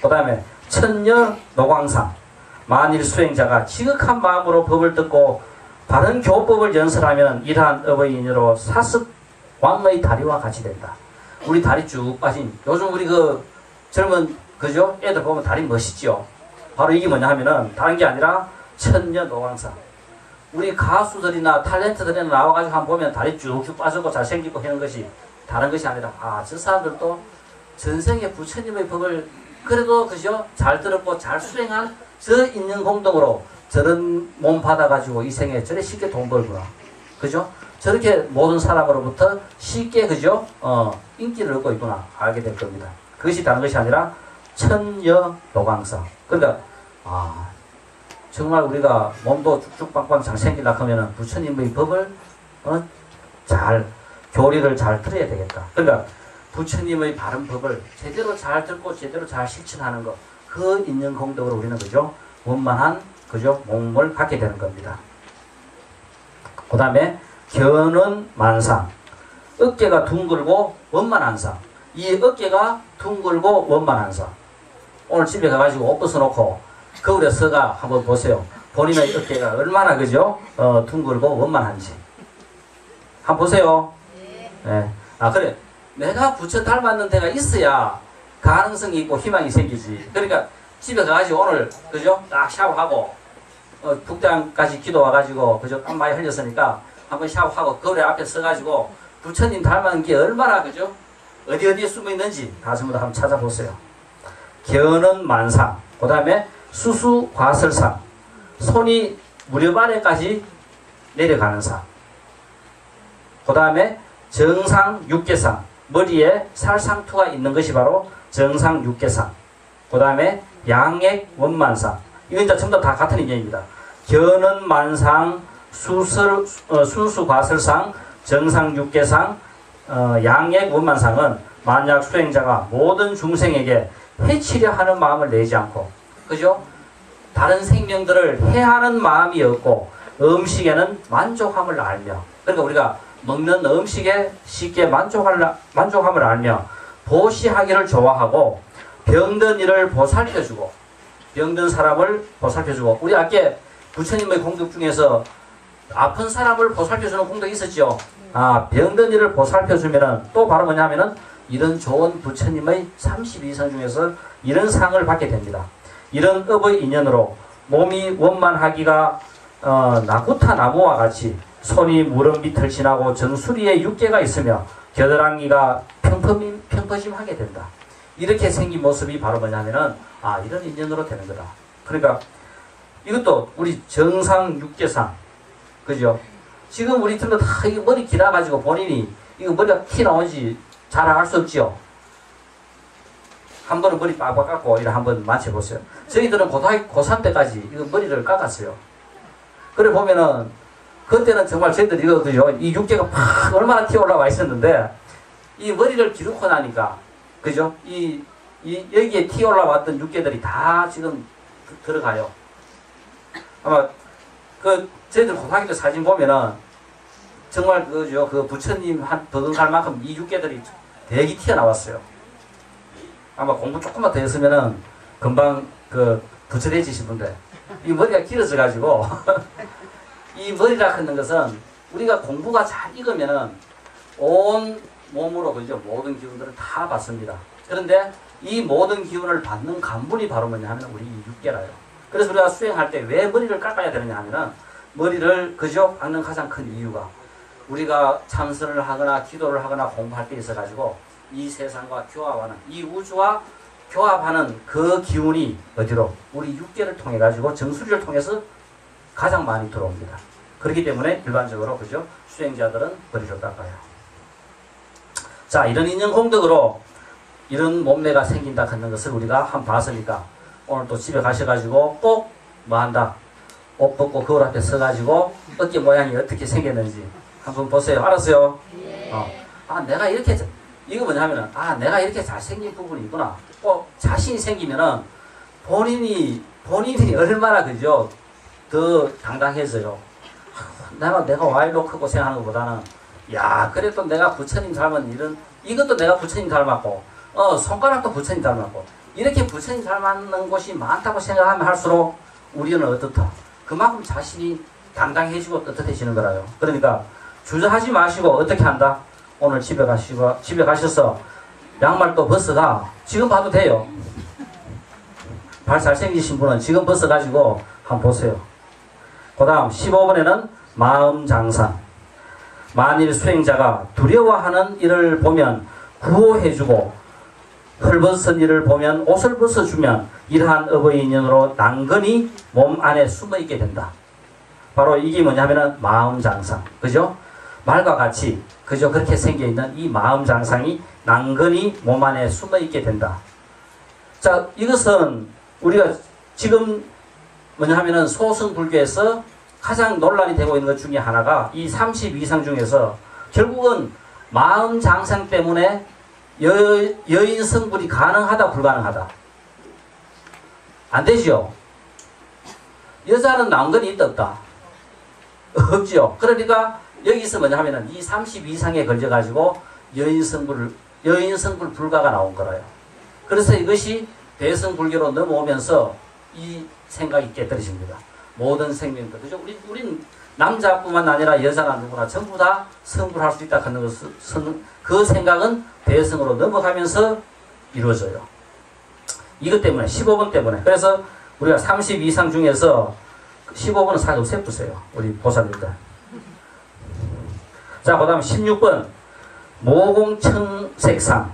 그 다음에 천녀 노광상 만일 수행자가 지극한 마음으로 법을 듣고 바른 교법을 연설하면 이러한 업의 인연으로 사습 왕의 다리와 같이 된다. 우리 다리 쭉 빠진 요즘 우리 그 젊은 그죠 애들 보면 다리 멋있죠. 바로 이게 뭐냐 하면은 다른 게 아니라 천녀 노광상. 우리 가수들이나 탤런트들이나 나와가지고 한번 보면 다리 쭉쭉 빠지고 잘생기고 하는 것이 다른 것이 아니라 저 사람들도 전생에 부처님의 법을 그래도 그죠 잘 들었고 잘 수행한 저 있는 공덕으로 저런 몸 받아가지고 이 생에 저래 쉽게 돈 벌구나. 그죠? 저렇게 모든 사람으로부터 쉽게 그죠 인기를 얻고 있구나 알게 될 겁니다. 그것이 다른 것이 아니라 천여 노광상. 그러니까 정말 우리가 몸도 쭉쭉빵빵 잘 생기려고 하면은 부처님의 법을 잘 교리를 잘 들어야 되겠다. 그러니까 부처님의 바른 법을 제대로 잘 듣고 제대로 잘 실천하는 것, 그 있는 공덕으로 우리는 그죠 원만한 그죠 몸을 갖게 되는 겁니다. 그 다음에 견은 만상, 어깨가 둥글고 원만한 상. 이 어깨가 둥글고 원만한 상. 오늘 집에 가가지고 옷 벗어놓고 거울에 서가 한번 보세요. 본인의 어깨가 얼마나 그죠 둥글고 원만한지 한번 보세요. 네. 그래 내가 부처 닮았는 데가 있어야 가능성이 있고 희망이 생기지. 그러니까 집에 가가지고 오늘 그죠 딱 샤워하고 북당까지 기도 와가지고 그죠 땀 많이 흘렸으니까 한번 샤워하고 거울에 앞에 서가지고 부처님 닮은 게 얼마나 그죠 어디에 숨어 있는지 다 전부 다 한번 찾아보세요. 견은 만상, 그 다음에 수수 과설상, 손이 무릎 아래까지 내려가는 상. 그 다음에 정상 육개상, 머리에 살상투가 있는 것이 바로 정상 육개상. 그 다음에 양액 원만상. 이건 이제 전부 다 같은 인연입니다. 견은 만상, 순수 과설상, 정상 육개상, 양액 원만상은 만약 수행자가 모든 중생에게 해치려 하는 마음을 내지 않고 그죠? 다른 생명들을 해하는 마음이 없고 음식에는 만족함을 알며 그러니까 우리가 먹는 음식에 쉽게 만족함을 알며 보시하기를 좋아하고 병든 이를 보살펴주고 병든 사람을 보살펴주고 우리 아까 부처님의 공덕 중에서 아픈 사람을 보살펴주는 공덕이 있었죠. 병든 이를 보살펴주면은 또 바로 뭐냐면은 이런 좋은 부처님의 32성 중에서 이런 상을 받게 됩니다. 이런 업의 인연으로 몸이 원만하기가 나구타 나무와 같이 손이 무릎 밑을 지나고 정수리에 육개가 있으며 겨드랑이가 평퍼짐하게 된다. 이렇게 생긴 모습이 바로 뭐냐면은 이런 인연으로 되는 거다. 그러니까 이것도 우리 정상 육개상 그죠? 지금 우리 들도 다 이거 머리 길어가지고 본인이 이거 머리가 티 나오는지 잘 알 수 없지요. 한 번은 머리 빡빡 깎고 이래 한번 맞춰보세요. 저희들은 고3 때까지 이거 머리를 깎았어요. 그래 보면은 그때는 정말 저희들이 이거 그죠? 이 육개가 팍 얼마나 튀어 올라와 있었는데 이 머리를 기르고 나니까 그죠? 여기에 튀어 올라왔던 육개들이 다 지금 들어가요. 아마 저희들 고3 때 사진 보면은 정말 그 부처님 한 버금갈 만큼 이 육개들이 대기 튀어나왔어요. 아마 공부 조금만 더 했으면은 금방 그 부처해지신 분들. 이 머리가 길어져 가지고 이 머리라 하는 것은 우리가 공부가 잘 익으면은 온 몸으로 그죠 모든 기운들을 다 받습니다. 그런데 이 모든 기운을 받는 간분이 바로 뭐냐 하면 우리 육계라요. 그래서 우리가 수행할 때 왜 머리를 깎아야 되느냐 하면은 머리를 그죠 깎는 가장 큰 이유가 우리가 참선을 하거나 기도를 하거나 공부할 때 있어 가지고 이 세상과 교합하는 이 우주와 교합하는 그 기운이 어디로 우리 육계를 통해 가지고 정수리를 통해서 가장 많이 들어옵니다. 그렇기 때문에 일반적으로 그죠 수행자들은 머리를 깎아요. 자, 이런 인연 공덕으로 이런 몸매가 생긴다 하는 것을 우리가 한번 봤으니까 오늘 또 집에 가셔가지고 꼭 뭐 한다 옷 벗고 거울 앞에 서가지고 어깨 모양이 어떻게 생겼는지 한번 보세요. 알았어요? 아, 내가 이렇게 이거 뭐냐면은 아, 내가 이렇게 잘생긴 부분이 있구나. 꼭 자신이 생기면은 본인이 얼마나 그죠 더 당당해져요. 내가 와이로 크고 생각하는 것보다는 야, 그래도 내가 부처님 닮은 이것도 내가 부처님 닮았고 손가락도 부처님 닮았고 이렇게 부처님 닮았는 곳이 많다고 생각하면 할수록 우리는 어떻다? 그만큼 자신이 당당해지고 떳떳해지는 거라요. 그러니까 주저하지 마시고 어떻게 한다? 오늘 집에 가셔서 양말도 벗어가. 지금 봐도 돼요. 발 잘생기신 분은 지금 벗어가지고 한번 보세요. 그 다음 15번에는 마음장상. 만일 수행자가 두려워하는 일을 보면 구호해주고 헐벗은 일을 보면 옷을 벗어주면 이러한 업의 인연으로 낭건이 몸 안에 숨어있게 된다. 바로 이게 뭐냐면은 마음장상. 그죠? 말과 같이 그죠? 그렇게 생겨있는 이 마음장상이 낭건이 몸 안에 숨어있게 된다. 자, 이것은 우리가 지금 뭐냐면은 소승불교에서 가장 논란이 되고 있는 것 중에 하나가 이 32상 중에서 결국은 마음장상 때문에 여인 성불이 가능하다 불가능하다? 안 되죠. 여자는 낭건이 있다 없다? 없죠. 그러니까 여기서 뭐냐 하면은 이 32상에 걸려가지고 여인 성불 불가가 나온 거라요. 그래서 이것이 대승불교로 넘어오면서 이 생각이 깨뜨려집니다. 모든 생명들, 그죠? 우린 남자뿐만 아니라 여자나 누구나 전부 다 성불할 수 있다 하는 것은 그 생각은 대승으로 넘어가면서 이루어져요. 이것 때문에 15번 때문에. 그래서 우리가 32상 중에서 15번은 사실 세푸세요. 우리 보살님들. 자, 그 다음 16번 모공청색상.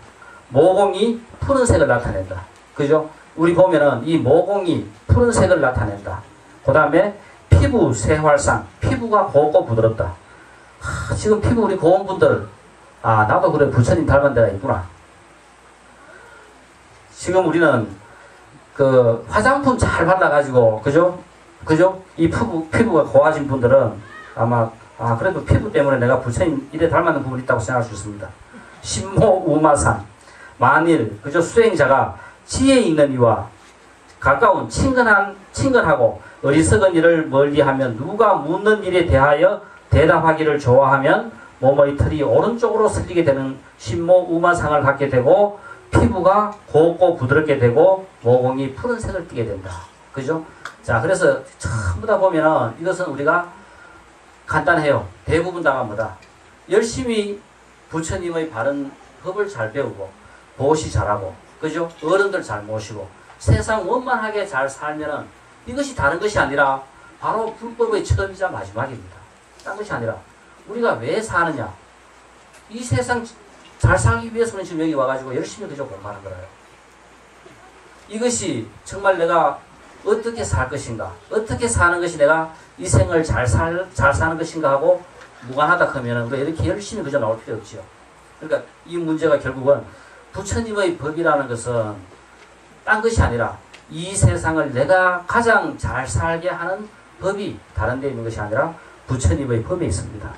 모공이 푸른색을 나타낸다. 그죠? 우리 보면은 이 모공이 푸른색을 나타낸다. 그 다음에 피부 세활상. 피부가 곱고 부드럽다. 지금 피부 우리 고운 분들 나도 그래 부처님 닮은 데가 있구나. 지금 우리는 그 화장품 잘 발라가지고 그죠? 이 피부가 고와진 분들은 아마 그래도 피부 때문에 내가 부처님 이래 닮았는 부분이 있다고 생각할 수 있습니다. 신모우마상. 만일 그죠 수행자가 지혜 있는 이와 가까운 친근하고 어리석은 일을 멀리하면 누가 묻는 일에 대하여 대답하기를 좋아하면 몸의 털이 오른쪽으로 슬리게 되는 신모우마상을 갖게 되고 피부가 곱고 부드럽게 되고 모공이 푸른색을 띠게 된다. 그죠? 자, 그래서 전부 다 보면은 이것은 우리가 간단해요. 대부분 다가 뭐다? 열심히 부처님의 바른 법을 잘 배우고 보시 잘하고 그죠? 어른들 잘 모시고 세상 원만하게 잘 살면은 이것이 다른 것이 아니라 바로 불법의 처음이자 마지막입니다. 딴 것이 아니라 우리가 왜 사느냐? 이 세상 잘 살기 위해서는 지금 여기 와가지고 열심히 그저 공부하는 거예요. 이것이 정말 내가 어떻게 살 것인가? 어떻게 사는 것이 내가 이 생을 잘 사는 것인가 하고 무관하다 하면은 이렇게 열심히 그저 나올 필요 없지요. 그러니까 이 문제가 결국은 부처님의 법이라는 것은 딴 것이 아니라 이 세상을 내가 가장 잘 살게 하는 법이 다른 데 있는 것이 아니라 부처님의 법에 있습니다.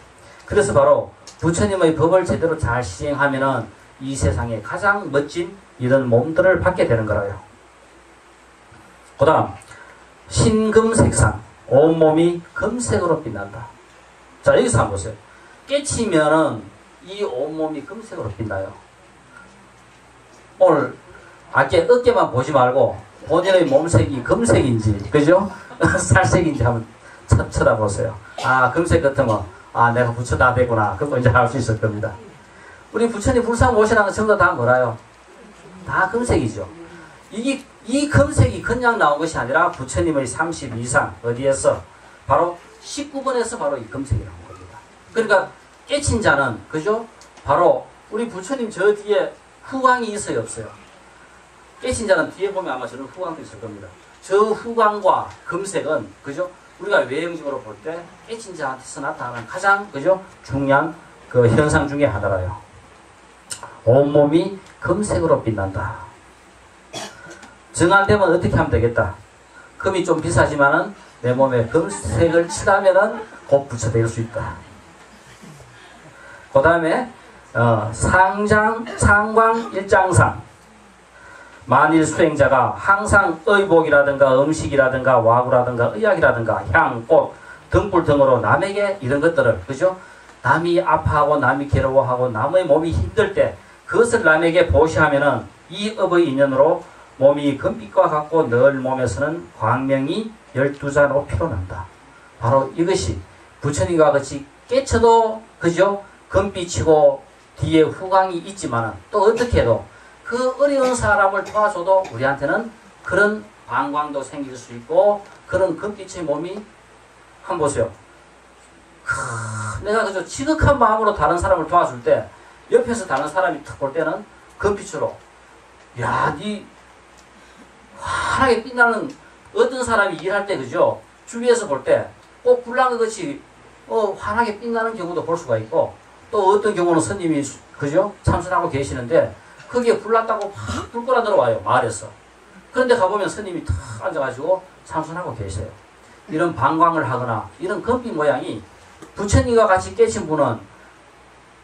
그래서 바로 부처님의 법을 제대로 잘 시행하면은 이 세상에 가장 멋진 이런 몸들을 받게 되는 거라요. 그 다음 신금색상. 온몸이 금색으로 빛난다. 자, 여기서 한번 보세요. 깨치면은 이 온몸이 금색으로 빛나요. 오늘 어깨만 보지 말고 본인의 몸색이 금색인지, 그죠? 살색인지 한번 쳐다보세요. 아, 금색 같으면, 아, 내가 부처 다 되구나. 그거 이제 알 수 있을 겁니다. 우리 부처님 불상 모시라는 건 전부 다 뭐라요? 다 금색이죠. 이 금색이 그냥 나온 것이 아니라 부처님의 32상, 어디에서? 바로 19번에서 바로 이 금색이 나온 겁니다. 그러니까 깨친 자는, 그죠? 바로 우리 부처님 저 뒤에 후광이 있어요, 없어요? 깨친 자는 뒤에 보면 아마 저런 후광도 있을 겁니다. 저 후광과 금색은, 그죠? 우리가 외형적으로 볼 때 깨친 자한테서 나타나는 가장, 그죠? 중요한 그 현상 중에 하나라요. 온몸이 금색으로 빛난다. 정안되면 어떻게 하면 되겠다? 금이 좀 비싸지만은 내 몸에 금색을 칠하면은 곧 부처 될 수 있다. 그 다음에 상광 일장상. 만일 수행자가 항상 의복이라든가 음식이라든가 와구라든가 의약이라든가 향, 꽃, 등불 등으로 남에게 이런 것들을, 그죠? 남이 아파하고 남이 괴로워하고 남의 몸이 힘들 때 그것을 남에게 보시하면은 이 업의 인연으로 몸이 금빛과 같고 늘 몸에서는 광명이 12자로 피어난다. 바로 이것이 부처님과 같이 깨쳐도, 그죠? 금빛이고 뒤에 후광이 있지만은 또 어떻게 해도 그 어려운 사람을 도와줘도 우리한테는 그런 방광도 생길 수 있고 그런 금빛의 몸이, 한번 보세요. 내가 그저 지극한 마음으로 다른 사람을 도와줄 때 옆에서 다른 사람이 탁 볼 때는 금빛으로, 야, 니 환하게 빛나는, 어떤 사람이 일할 때, 그죠? 주위에서 볼 때 꼭 불난 것 같이 환하게 빛나는 경우도 볼 수가 있고, 또 어떤 경우는 스님이, 그죠? 참선하고 계시는데 거기에 불났다고 팍 불거라 들어와요, 마을에서. 그런데 가보면 스님이 탁 앉아가지고 참선하고 계세요. 이런 방광을 하거나 이런 금빛 모양이 부처님과 같이 깨친 분은,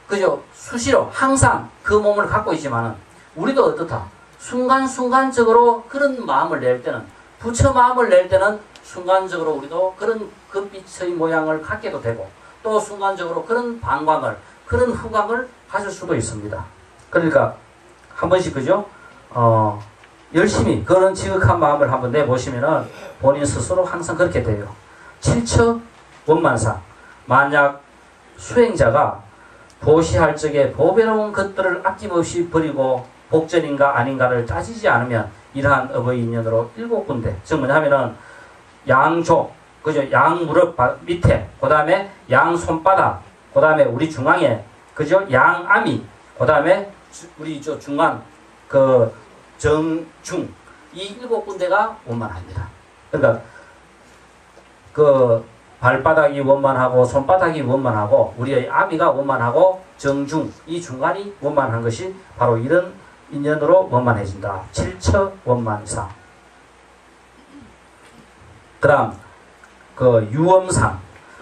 그죠? 수시로 항상 그 몸을 갖고 있지만은 우리도 어떻다? 순간순간적으로 그런 마음을 낼 때는, 부처 마음을 낼 때는 순간적으로 우리도 그런 금빛의 모양을 갖게도 되고 또 순간적으로 그런 방광을, 그런 후광을 가질 수도 있습니다. 그러니까 한 번씩, 그죠? 열심히 그런 지극한 마음을 한번 내보시면은 본인 스스로 항상 그렇게 돼요. 칠처원만상. 만약 수행자가 보시할 적에 보배로운 것들을 아낌없이 버리고 복전인가 아닌가를 따지지 않으면 이러한 업의 인연으로 7군데, 즉 뭐냐면은 양쪽, 그죠? 양무릎 밑에, 그 다음에 양손바닥, 그 다음에 우리 중앙에, 그죠? 양아미, 그 다음에 우리 저 중간, 그 정중, 이 7군데가 원만합니다. 그러니까 그 발바닥이 원만하고 손바닥이 원만하고 우리의 아미가 원만하고 정중, 이 중간이 원만한 것이 바로 이런 인연으로 원만해진다. 칠처원만상. 그 다음 그 유엄상.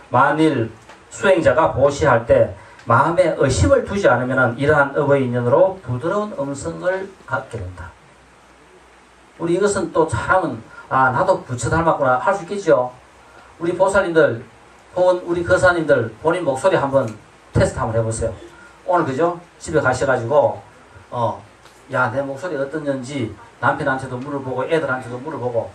만일 수행자가 보시할 때 마음에 의심을 두지 않으면 이러한 업의 인연으로 부드러운 음성을 갖게 된다. 우리 이것은 또 잘하면, 아, 나도 부처 닮았구나 할 수 있겠죠. 우리 보살님들 혹은 우리 거사님들 본인 목소리 한번 테스트 한번 해보세요. 오늘, 그죠? 집에 가셔가지고 야, 내 목소리 어떤지 남편한테도 물어보고 애들한테도 물어보고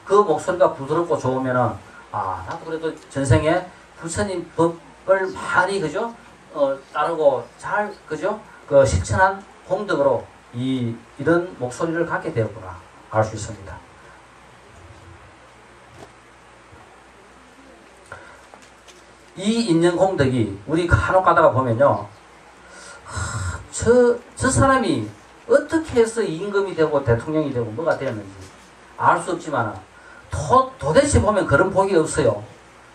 그 목소리가 부드럽고 좋으면은, 아, 나도 그래도 전생에 부처님 법을 많이, 그죠? 따르고 잘, 그죠? 그 실천한 공덕으로 이런 목소리를 갖게 되었구나 알 수 있습니다. 이 인연 공덕이 우리 간혹 가다가 보면요, 저 사람이 어떻게 해서 임금이 되고 대통령이 되고 뭐가 되었는지 알 수 없지만 도대체 보면 그런 복이 없어요.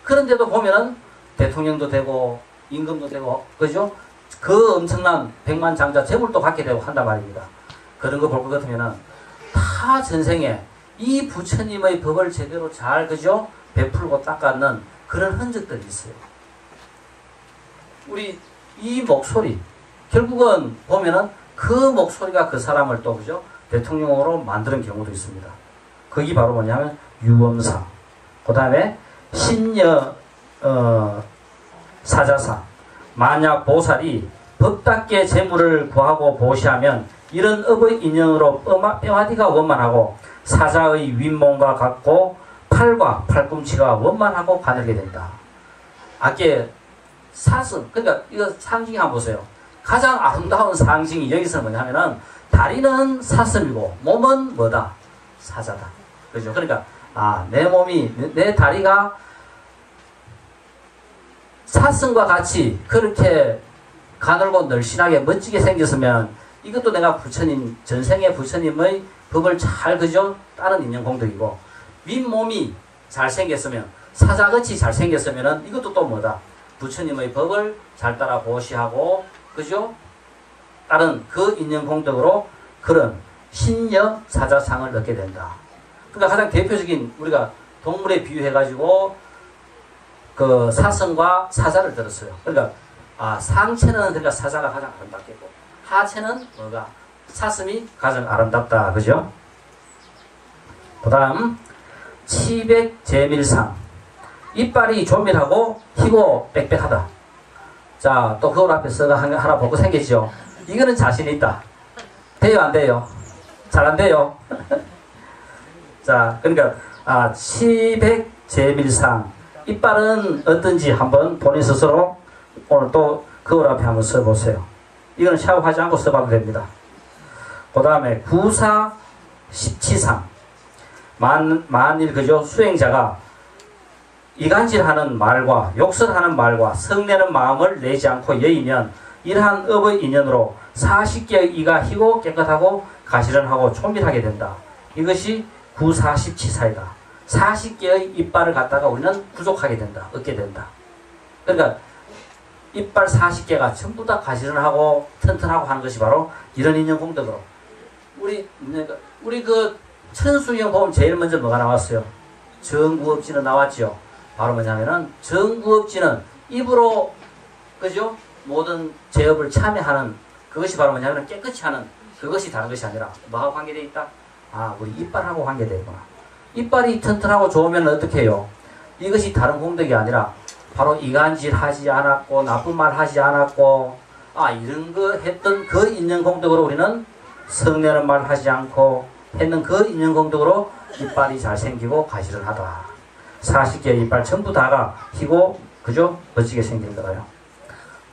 그런데도 보면은 대통령도 되고 임금도 되고, 그죠? 그 엄청난 백만장자 재물도 갖게 되고 한단 말입니다. 그런 거 볼 것 같으면은 다 전생에 이 부처님의 법을 제대로 잘, 그죠? 베풀고 닦았는 그런 흔적들이 있어요. 우리 이 목소리, 결국은 보면은 그 목소리가 그 사람을 또, 그죠? 대통령으로 만드는 경우도 있습니다. 그게 바로 뭐냐면 유엄상. 그 다음에 신여 사자상. 만약 보살이 법답게 재물을 구하고 보시하면 이런 업의 인연으로 뼈마디가 원만하고 사자의 윗몸과 같고 팔과 팔꿈치가 원만하고 가늘게 된다. 아께 사슴, 그러니까 이거 상징이 한번 보세요. 가장 아름다운 상징이 여기서 뭐냐면은 다리는 사슴이고 몸은 뭐다? 사자다. 그죠? 그러니까 내 몸이, 내 다리가 사슴과 같이 그렇게 가늘고 늘씬하게 멋지게 생겼으면 이것도 내가 부처님, 전생의 부처님의 법을 잘 그죠? 따른 인연공덕이고, 윗몸이 잘생겼으면, 사자같이 잘생겼으면 이것도 또 뭐다? 부처님의 법을 잘 따라 보시하고, 그죠? 따른 그 인연공덕으로 그런 신여 사자상을 얻게 된다. 그러니까 가장 대표적인 우리가 동물에 비유해가지고 그 사슴과 사자를 들었어요. 그러니까 상체는 그러니까 사자가 가장 아름답겠고 하체는 뭐가? 사슴이 가장 아름답다. 그죠? 그 다음 치백제밀상, 이빨이 조밀하고 희고 빽빽하다. 자, 또 거울 앞에서 하나 보고 생겼죠. 이거는 자신 있다. 돼요, 안 돼요? 잘 안 돼요? 자, 그러니까 치백제밀상, 이빨은 어떤지 한번 본인 스스로 오늘 또 거울 앞에 한번 써보세요. 이거는 샤워하지 않고 써봐도 됩니다. 그 다음에 구사십치상, 만일 그죠? 수행자가 이간질하는 말과 욕설하는 말과 성내는 마음을 내지 않고 여의면 이러한 업의 인연으로 40개의 이가 희고 깨끗하고 가시런하고 초밀하게 된다. 이것이 구사십치사이다. 40개의 이빨을 갖다가 우리는 부족하게 된다. 얻게 된다. 그러니까 이빨 40개가 전부 다 가시런하고 튼튼하고 하는 것이 바로 이런 인연 공덕으로 우리 그 천수경 보면 제일 먼저 뭐가 나왔어요? 정구업지는 나왔죠. 바로 뭐냐면은 정구업지는 입으로 그죠? 모든 제업을 참여하는 그것이 바로 뭐냐면 깨끗이 하는 그것이 다른 것이 아니라 뭐하고 관계되어 있다? 우리 이빨하고 관계되어 있구나. 이빨이 튼튼하고 좋으면 어떻게 해요? 이것이 다른 공덕이 아니라 바로 이간질 하지 않았고 나쁜 말 하지 않았고 이런 거 했던 그 인연 공덕으로 우리는 성내는 말 하지 않고 했는 그 인연 공덕으로 이빨이 잘생기고 가시런하다. 40개의 이빨 전부 다가 희고 그죠? 멋지게 생긴 거라요.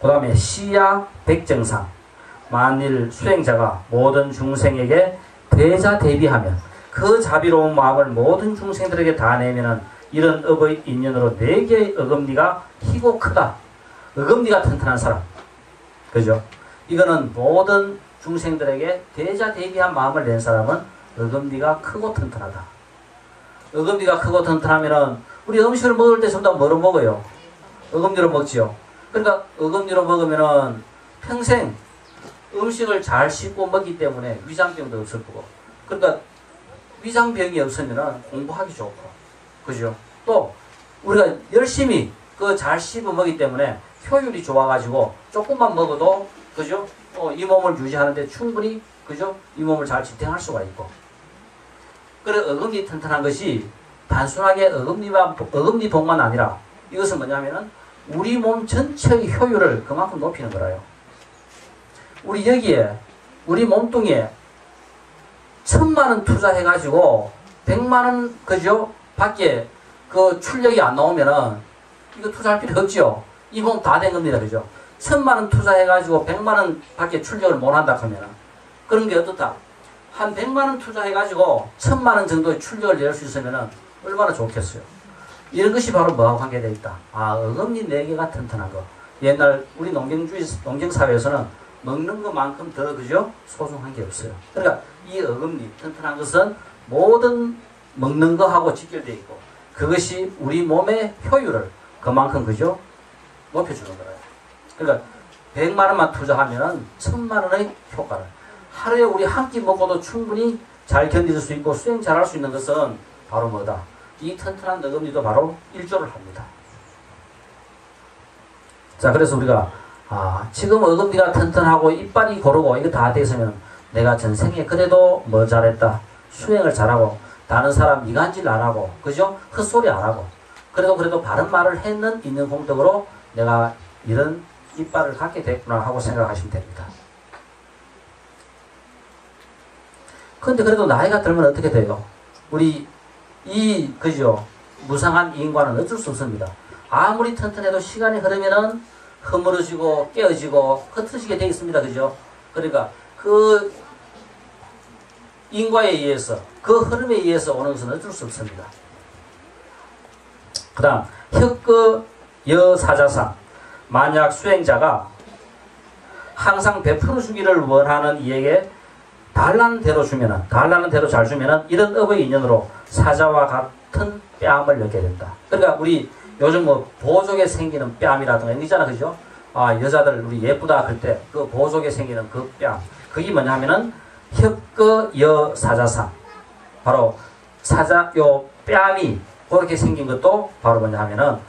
그 다음에 시야 백정상, 만일 수행자가 모든 중생에게 대자 대비하면 그 자비로운 마음을 모든 중생들에게 다 내면은 이런 업의 인연으로 4개의 어금니가 희고 크다. 어금니가 튼튼한 사람. 그죠? 이거는 모든 중생들에게 대자 대비한 마음을 낸 사람은 어금니가 크고 튼튼하다. 어금니가 크고 튼튼하면은 우리 음식을 먹을 때 전부 다 뭐로 먹어요? 어금니로 먹지요. 그러니까 어금니로 먹으면은 평생 음식을 잘 씹고 먹기 때문에 위장병도 없을 거고. 그러니까 위장병이 없으면은 공부하기 좋고. 그죠? 또 우리가 열심히 잘 씹어 먹기 때문에 효율이 좋아가지고 조금만 먹어도 그죠? 이 몸을 유지하는데 충분히 그죠? 이 몸을 잘 지탱할 수가 있고. 그래 어금니 튼튼한 것이 단순하게 어금니복만 아니라 이것은 뭐냐면은 우리 몸 전체의 효율을 그만큼 높이는 거라요. 우리 여기에 우리 몸뚱이에 1000만원 투자해가지고 100만원 그죠? 밖에 그 출력이 안 나오면은 이거 투자할 필요 없죠. 이 몸 다 된 겁니다. 그죠? 1000만원 투자해가지고 100만원 밖에 출력을 못 한다 하면은 그런 게 어떻다? 한 100만원 투자해가지고 1000만원 정도의 출력을 낼 수 있으면은 얼마나 좋겠어요. 이런 것이 바로 뭐하고 관계되어 있다? 어금니 4개가 튼튼한 거. 옛날 우리 농경사회에서는 먹는 것만큼 더 그죠? 소중한 게 없어요. 그러니까 이 어금니 튼튼한 것은 모든 먹는 거하고 직결되어 있고 그것이 우리 몸의 효율을 그만큼 그죠? 높여주는 거예요. 그러니까 100만원만 투자하면 1000만원의 효과를 하루에 우리 한 끼 먹고도 충분히 잘 견딜 수 있고 수행 잘할 수 있는 것은 바로 뭐다? 이 튼튼한 어금니도 바로 일조를 합니다. 자, 그래서 우리가 지금 어금니가 튼튼하고 이빨이 고르고 이거 다 돼 있으면 내가 전생에 그래도 뭐 잘했다. 수행을 잘하고 다른 사람 이간질 안 하고 그죠? 헛소리 안 하고 그래도 바른 말을 했는 있는 공덕으로 내가 이런 이빨을 갖게 됐구나 하고 생각하시면 됩니다. 근데 그래도 나이가 들면 어떻게 돼요? 우리 그죠? 무상한 인과는 어쩔 수 없습니다. 아무리 튼튼해도 시간이 흐르면은 허물어지고 깨어지고 흩어지게 되어 있습니다. 그죠? 그러니까 그 인과에 의해서 그 흐름에 의해서 오는 것은 어쩔 수 없습니다. 그 다음 혁거여사자상 만약 수행자가 항상 베풀어 주기를 원하는 이에게 달라는 대로 주면은 달라는 대로 잘 주면은 이런 업의 인연으로 사자와 같은 뺨을 얻게 된다. 그러니까 우리 요즘 뭐 보조개 생기는 뺨이라든가 이런 거 있잖아. 그죠? 아, 여자들 우리 예쁘다 할 때 그 보조개 생기는 그 뺨. 그게 뭐냐 하면은 혁거여사자상. 바로 사자 요 뺨이 그렇게 생긴 것도 바로 뭐냐 하면은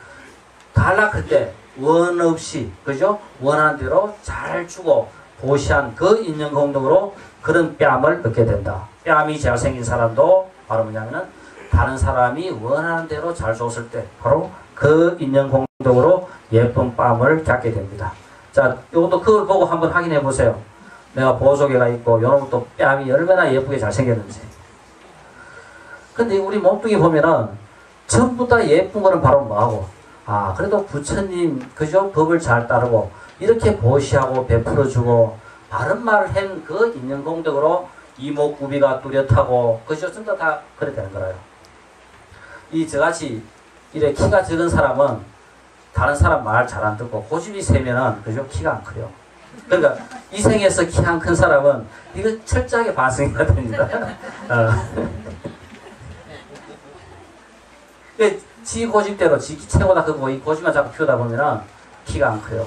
달락할 때 원 없이 그죠? 원하는 대로 잘 주고 보시한 그 인연 공덕으로 그런 뺨을 얻게 된다. 뺨이 잘생긴 사람도 바로 뭐냐면은 다른 사람이 원하는 대로 잘 줬을 때 바로 그 인연 공덕으로 예쁜 뺨을 갖게 됩니다. 자, 이것도 그걸 보고 한번 확인해 보세요. 내가 보조개가 있고 요런 것도 뺨이 얼마나 예쁘게 잘생겼는지. 근데 우리 몸뚱이 보면은 전부 다 예쁜 거는 바로 뭐하고 아, 그래도 부처님 그죠? 법을 잘 따르고 이렇게 보시하고 베풀어주고 바른 말을 한 그 인연 공덕으로 이목구비가 뚜렷하고 그죠? 전부 다 그래 되는 거라요. 이 저같이 이래 키가 적은 사람은 다른 사람 말 잘 안 듣고 고집이 세면은 그죠? 키가 안 커요. 그러니까 이 생에서 키 안 큰 사람은 이거 철저하게 반성해야 됩니다. 지 고집대로 지 최고다 그거 이 고집만 자꾸 피우다 보면은 키가 안 커요.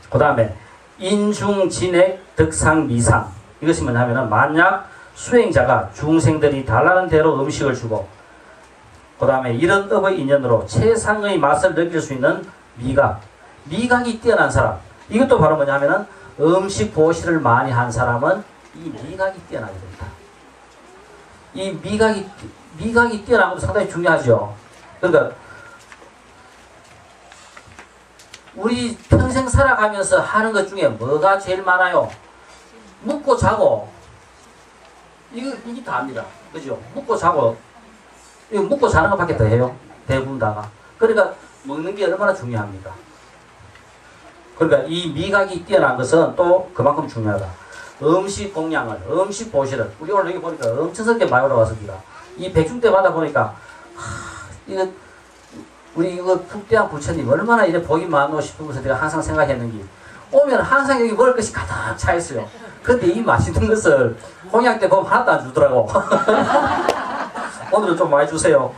그 다음에 인중진액 덕상미상. 이것이 뭐냐면은 만약 수행자가 중생들이 달라는 대로 음식을 주고 그 다음에 이런 업의 인연으로 최상의 맛을 느낄 수 있는 미각이 뛰어난 사람. 이것도 바로 뭐냐면은 음식 보시를 많이 한 사람은 이 미각이 뛰어나게 됩니다. 이 미각이 뛰어난 것도 상당히 중요하죠. 그러니까 우리 평생 살아가면서 하는 것 중에 뭐가 제일 많아요? 묵고 자고 이게 다입니다. 그죠? 묵고 자고 이거 묵고 자는 것밖에 더 해요. 대부분 다가. 그러니까 먹는 게 얼마나 중요합니까? 그러니까 이 미각이 뛰어난 것은 또 그만큼 중요하다. 음식 공양을, 음식 보시를 우리 오늘 여기 보니까 엄청스럽게 많이 올라왔습니다. 이 백중대마다 보니까 이거 우리 이거 북대한 부처님 얼마나 이래 복이 많노 싶으면서 내가 항상 생각했는지 오면 항상 여기 먹을 것이 가득 차 있어요. 근데 이 맛있는 것을 공양 때 보면 하나도 안 주더라고. 오늘은 좀 많이 주세요.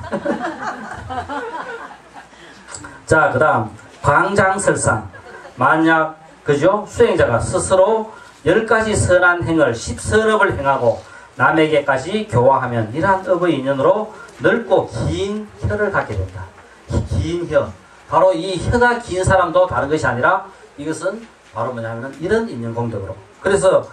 자, 그 다음 광장설상. 만약 그죠? 수행자가 스스로 10가지 선한 행을 10선업을 행하고 남에게까지 교화하면 이러한 업의 인연으로 넓고 긴 혀를 갖게 된다. 긴 혀. 바로 이 혀가 긴 사람도 다른 것이 아니라 이것은 바로 뭐냐면 이런 인연 공덕으로. 그래서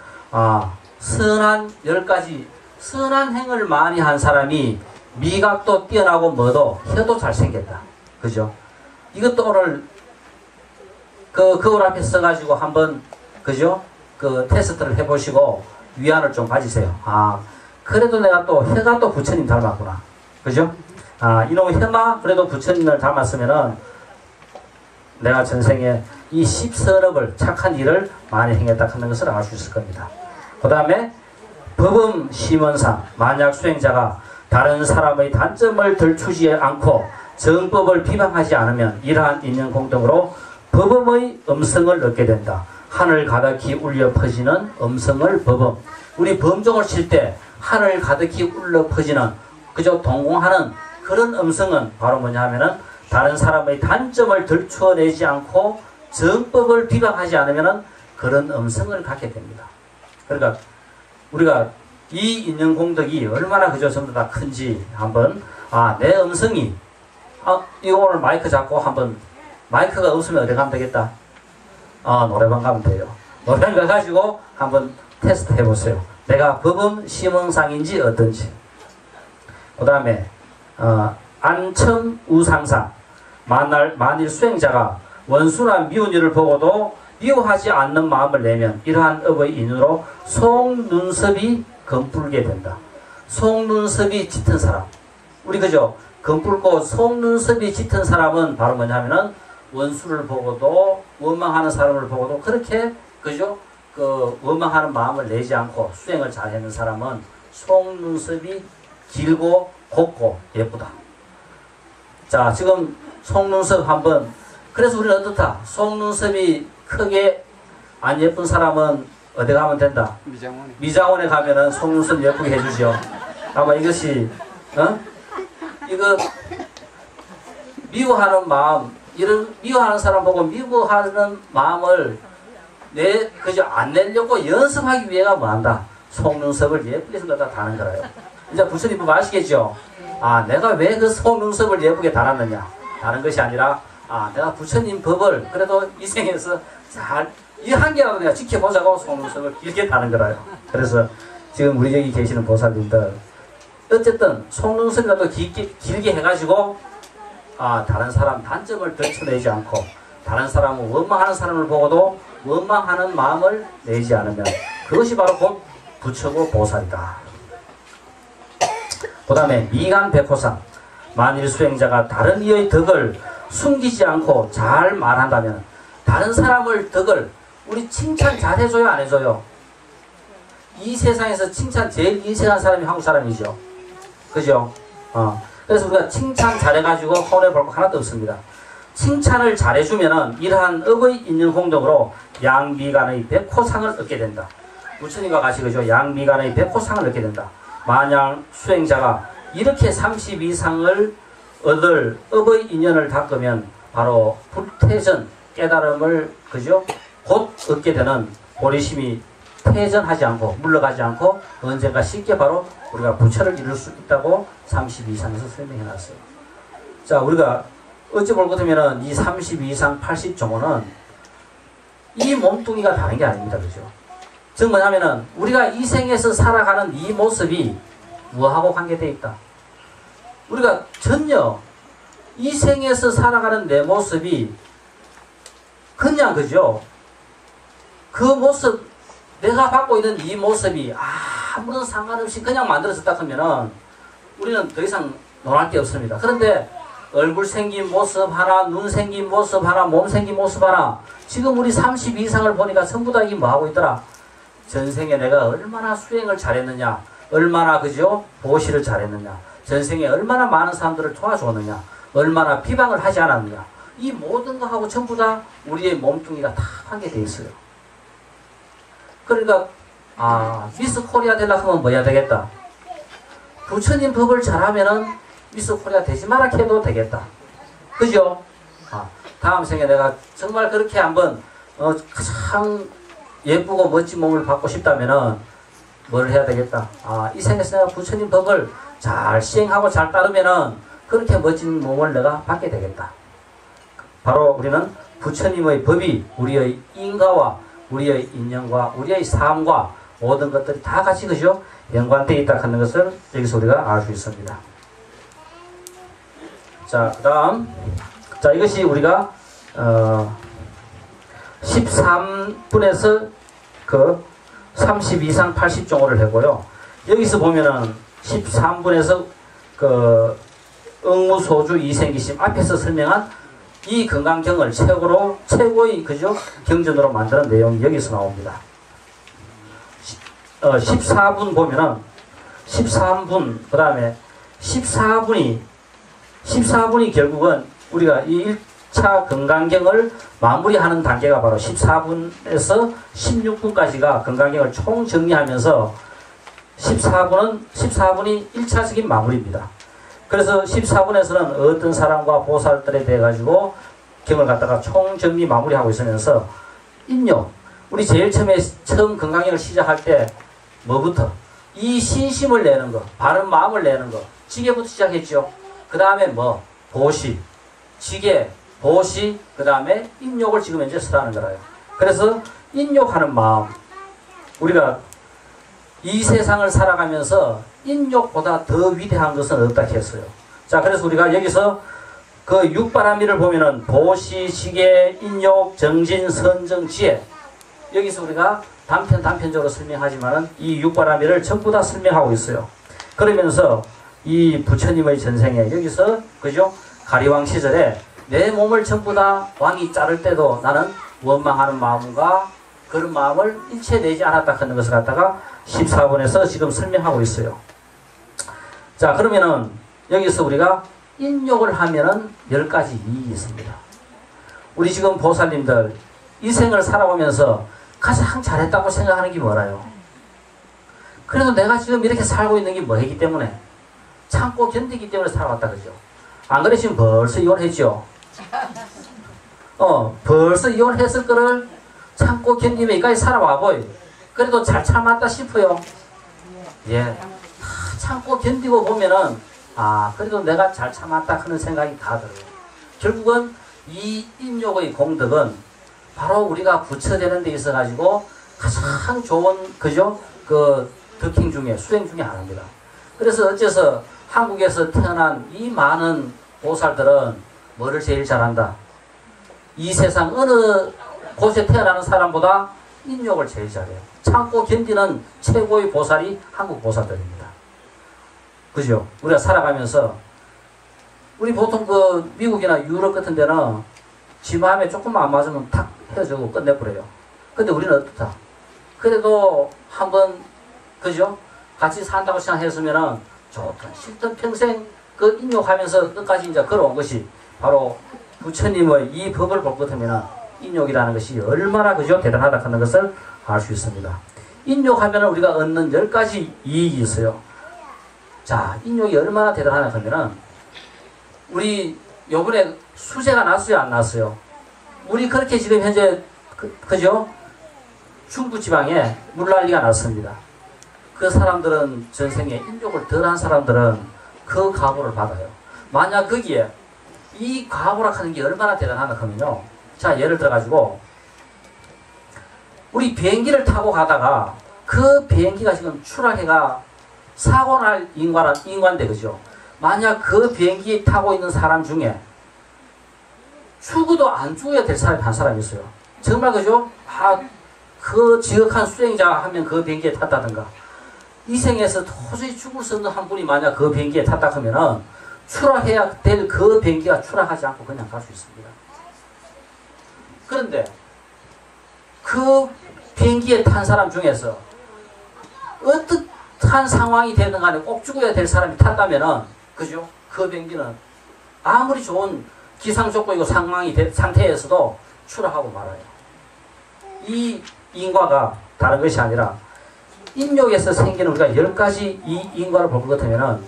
선한 10가지 선한 행을 많이 한 사람이 미각도 뛰어나고 뭐도 혀도 잘생겼다. 그죠? 이것도 오늘 거울 앞에 써가지고 한번 그죠? 그 테스트를 해보시고 위안을 좀 가지세요. 그래도 내가 또 혀가 또 부처님 닮았구나. 그죠? 이놈의 혀가 그래도 부처님을 닮았으면은 내가 전생에 이 10선업을 착한 일을 많이 행했다 하는 것을 알 수 있을 겁니다. 그 다음에 법음 심원상. 만약 수행자가 다른 사람의 단점을 들추지 않고 정법을 비방하지 않으면 이러한 인연 공덕으로 법음의 음성을 얻게 된다. 하늘 가득히 울려 퍼지는 음성을 법음. 우리 범종을 칠 때 하늘 가득히 울려 퍼지는 그저 동공하는 그런 음성은 바로 뭐냐 하면은 다른 사람의 단점을 들추어내지 않고 정법을 비방하지 않으면은 그런 음성을 갖게 됩니다. 그러니까 우리가 이 인연 공덕이 얼마나 그저 전부 다 큰지 한번 내 음성이 이거 오늘 마이크 잡고 한번 마이크가 없으면 어디 가면 되겠다? 노래방 가면 돼요. 노래방 가가지고 한번 테스트 해보세요. 내가 법음 심흥상인지 어떤지. 그 다음에 안첨 우상상. 만일 수행자가 원수나 미운 일을 보고도 미워하지 않는 마음을 내면 이러한 업의 인으로 속눈썹이 검붉게 된다. 속눈썹이 짙은 사람. 우리 그죠? 검붉고 속눈썹이 짙은 사람은 바로 뭐냐면은 원수를 보고도 원망하는 사람을 보고도 그렇게 그죠? 그 원망하는 마음을 내지 않고 수행을 잘 하는 사람은 속눈썹이 길고 곱고 예쁘다. 자, 지금 속눈썹 한번, 그래서 우리는 어떻다? 속눈썹이 크게 안 예쁜 사람은 어디 가면 된다? 미장원에 가면은 속눈썹 예쁘게 해주죠. 아마 이것이 이거 미워하는 마음, 이런 미워하는 사람 보고 미워하는 마음을 그저 안 내려고 연습하기 위해가 뭐한다? 속눈썹을 예쁘게 생각다 다는 거라요. 이제 부처님 보면 아시겠죠? 아, 내가 왜 그 속눈썹을 예쁘게 달았느냐? 다른 것이 아니라, 아, 내가 부처님 법을 그래도 이 생에서 잘, 이 한 개라도 내가 지켜보자고 속눈썹을 길게 다는 거라요. 그래서 지금 우리 여기 계시는 보살님들, 어쨌든 속눈썹이라도 길게 해가지고, 아, 다른 사람 단점을 들춰내지 않고, 다른 사람을 원망하는 사람을 보고도 원망하는 마음을 내지 않으면, 그것이 바로 곧 부처고 보살이다. 그 다음에 미간백호상. 만일 수행자가 다른 이의 덕을 숨기지 않고 잘 말한다면 다른 사람을 덕을 우리 칭찬 잘 해줘요 안 해줘요? 이 세상에서 칭찬 제일 인색한 사람이 한국 사람이죠. 그죠? 그래서 우리가 칭찬 잘해가지고 손해볼 거 하나도 없습니다. 칭찬을 잘해주면은 이러한 업의 있는 공덕으로 양미간의 백호상을 얻게 된다. 부처님과 같이 그죠? 양미간의 백호상을 얻게 된다. 만약 수행자가 이렇게 32상을 얻을 업의 인연을 닦으면 바로 불퇴전 깨달음을 그죠? 곧 얻게 되는 보리심이 퇴전하지 않고 물러가지 않고 언젠가 쉽게 바로 우리가 부처를 이룰 수 있다고 32상에서 설명해 놨어요. 자, 우리가 어찌 볼 것 같으면 이 32상 80종호는 이 몸뚱이가 다른 게 아닙니다. 그죠? 즉 뭐냐면은 우리가 이 생에서 살아가는 이 모습이 뭐하고 관계되어 있다. 우리가 전혀 이 생에서 살아가는 내 모습이 그냥 그죠? 그 모습 내가 갖고 있는 이 모습이 아무런 상관없이 그냥 만들어졌다 하면은 우리는 더 이상 논할 게 없습니다. 그런데 얼굴 생긴 모습 하나, 눈 생긴 모습 하나, 몸 생긴 모습 하나, 지금 우리 32상을 보니까 전부 다 이게 뭐하고 있더라? 전생에 내가 얼마나 수행을 잘했느냐, 얼마나 그죠? 보시를 잘했느냐, 전생에 얼마나 많은 사람들을 도와줬느냐, 얼마나 비방을 하지 않았느냐, 이 모든 것하고 전부 다 우리의 몸뚱이가 다 관계되어 있어요. 그러니까 미스 코리아 되려고 하면 뭐 해야 되겠다? 부처님 법을 잘하면은 미스 코리아 되지 마라 해도 되겠다. 그죠? 다음 생에 내가 정말 그렇게 한번 가장 예쁘고 멋진 몸을 받고 싶다면은 뭘 해야 되겠다? 이 생에서 내가 부처님 법을 잘 시행하고 잘 따르면은 그렇게 멋진 몸을 내가 받게 되겠다. 바로 우리는 부처님의 법이 우리의 인과와 우리의 인연과 우리의 삶과 모든 것들이 다 같이 그죠? 연관되어 있다 하는 것을 여기서 우리가 알 수 있습니다. 자, 그 다음. 자, 이것이 우리가 13분에서 그 32상 80종호를 하고요. 여기서 보면은 13분에서 그 응무소주 이생기심 앞에서 설명한 이 건강경을 최고의 그죠? 경전으로 만드는 내용이 여기서 나옵니다. 14분 보면은 13분 그 다음에 14분이 결국은 우리가 이 1차 건강경을 마무리하는 단계가 바로 14분에서 16분까지가 건강경을 총 정리하면서 14분이 1차적인 마무리입니다. 그래서 14분에서는 어떤 사람과 보살들에 대해 가지고 경을 갖다가 총 정리 마무리하고 있으면서 인욕, 우리 제일 처음 건강경을 시작할 때 뭐부터? 이 신심을 내는 거, 바른 마음을 내는 거, 지게부터 시작했죠. 그 다음에 뭐? 보시, 지게, 보시, 그 다음에 인욕을 지금 현재 설하는 거라요. 그래서 인욕하는 마음, 우리가 이 세상을 살아가면서 인욕보다 더 위대한 것은 없다 했어요. 자, 그래서 우리가 여기서 그 육바라밀을 보면은 보시, 시계, 인욕, 정진, 선정, 지혜. 여기서 우리가 단편적으로 설명하지만은 이 육바라밀을 전부 다 설명하고 있어요. 그러면서 이 부처님의 전생에 여기서 그죠? 가리왕 시절에 내 몸을 전부 다 왕이 자를 때도 나는 원망하는 마음과 그런 마음을 일체 내지 않았다 하는 것을 갖다가 14번에서 지금 설명하고 있어요. 자, 그러면은 여기서 우리가 인욕을 하면은 10가지 이익이 있습니다. 우리 지금 보살님들 이 생을 살아오면서 가장 잘했다고 생각하는 게 뭐라요? 그래도 내가 지금 이렇게 살고 있는 게 뭐이기 때문에 참고 견디기 때문에 살아왔다 그죠? 안 그러시면 벌써 이혼했죠? 벌써 이혼했을 거를 참고 견디며 여기까지 살아와보이. 그래도 잘 참았다 싶어요. 예. 참고 견디고 보면은 그래도 내가 잘 참았다 하는 생각이 다 들어요. 결국은 이 인욕의 공덕은 바로 우리가 부처되는 데 있어 가지고 가장 좋은 그죠? 그 덕행 중에 수행 중에 하나입니다. 그래서 어째서 한국에서 태어난 이 많은 보살들은 뭐를 제일 잘한다? 이 세상 어느 곳에 태어나는 사람보다 인욕을 제일 잘해요. 참고 견디는 최고의 보살이 한국 보살들입니다. 그죠? 우리가 살아가면서 우리 보통 그 미국이나 유럽 같은 데는 지 마음에 조금만 안 맞으면 탁 헤어지고 끝내버려요. 근데 우리는 어떻다? 그래도 한번 그죠? 같이 산다고 생각했으면은 좋든 싫든 평생 그 인욕하면서 끝까지 이제 걸어온 것이 바로 부처님의 이 법을 볼 것 하면은 인욕이라는 것이 얼마나 그죠? 대단하다 하는 것을 알 수 있습니다. 인욕하면 우리가 얻는 10가지 이익이 있어요. 자, 인욕이 얼마나 대단하냐 하면은 우리 요번에 수재가 났어요, 안 났어요? 우리 그렇게 지금 현재 그죠? 중부지방에 물난리가 났습니다. 그 사람들은 전생에 인욕을 덜한 사람들은 그 과보를 받아요. 만약 거기에 이 과보라 하는 게 얼마나 대단하다 하면요. 자, 예를 들어 가지고 우리 비행기를 타고 가다가 그 비행기가 지금 추락해가 사고 날 인간데 그죠? 만약 그 비행기에 타고 있는 사람 중에 죽어도 안 죽어야 될 사람이 한 사람이 있어요. 정말 그죠? 그 지극한 수행자 하면 그 비행기에 탔다든가 이 생에서 도저히 죽을 수 없는 한 분이 만약 그 비행기에 탔다 하면은 추락해야 될 그 비행기가 추락하지 않고 그냥 갈 수 있습니다. 그런데 그 비행기에 탄 사람 중에서 어떠한 상황이 되든 간에 꼭 죽어야 될 사람이 탔다면은 그죠? 그 비행기는 아무리 좋은 기상 조건이고 상태에서도 추락하고 말아요. 이 인과가 다른 것이 아니라 인욕에서 생기는 우리가 10가지 이 인과를 볼 것 같으면은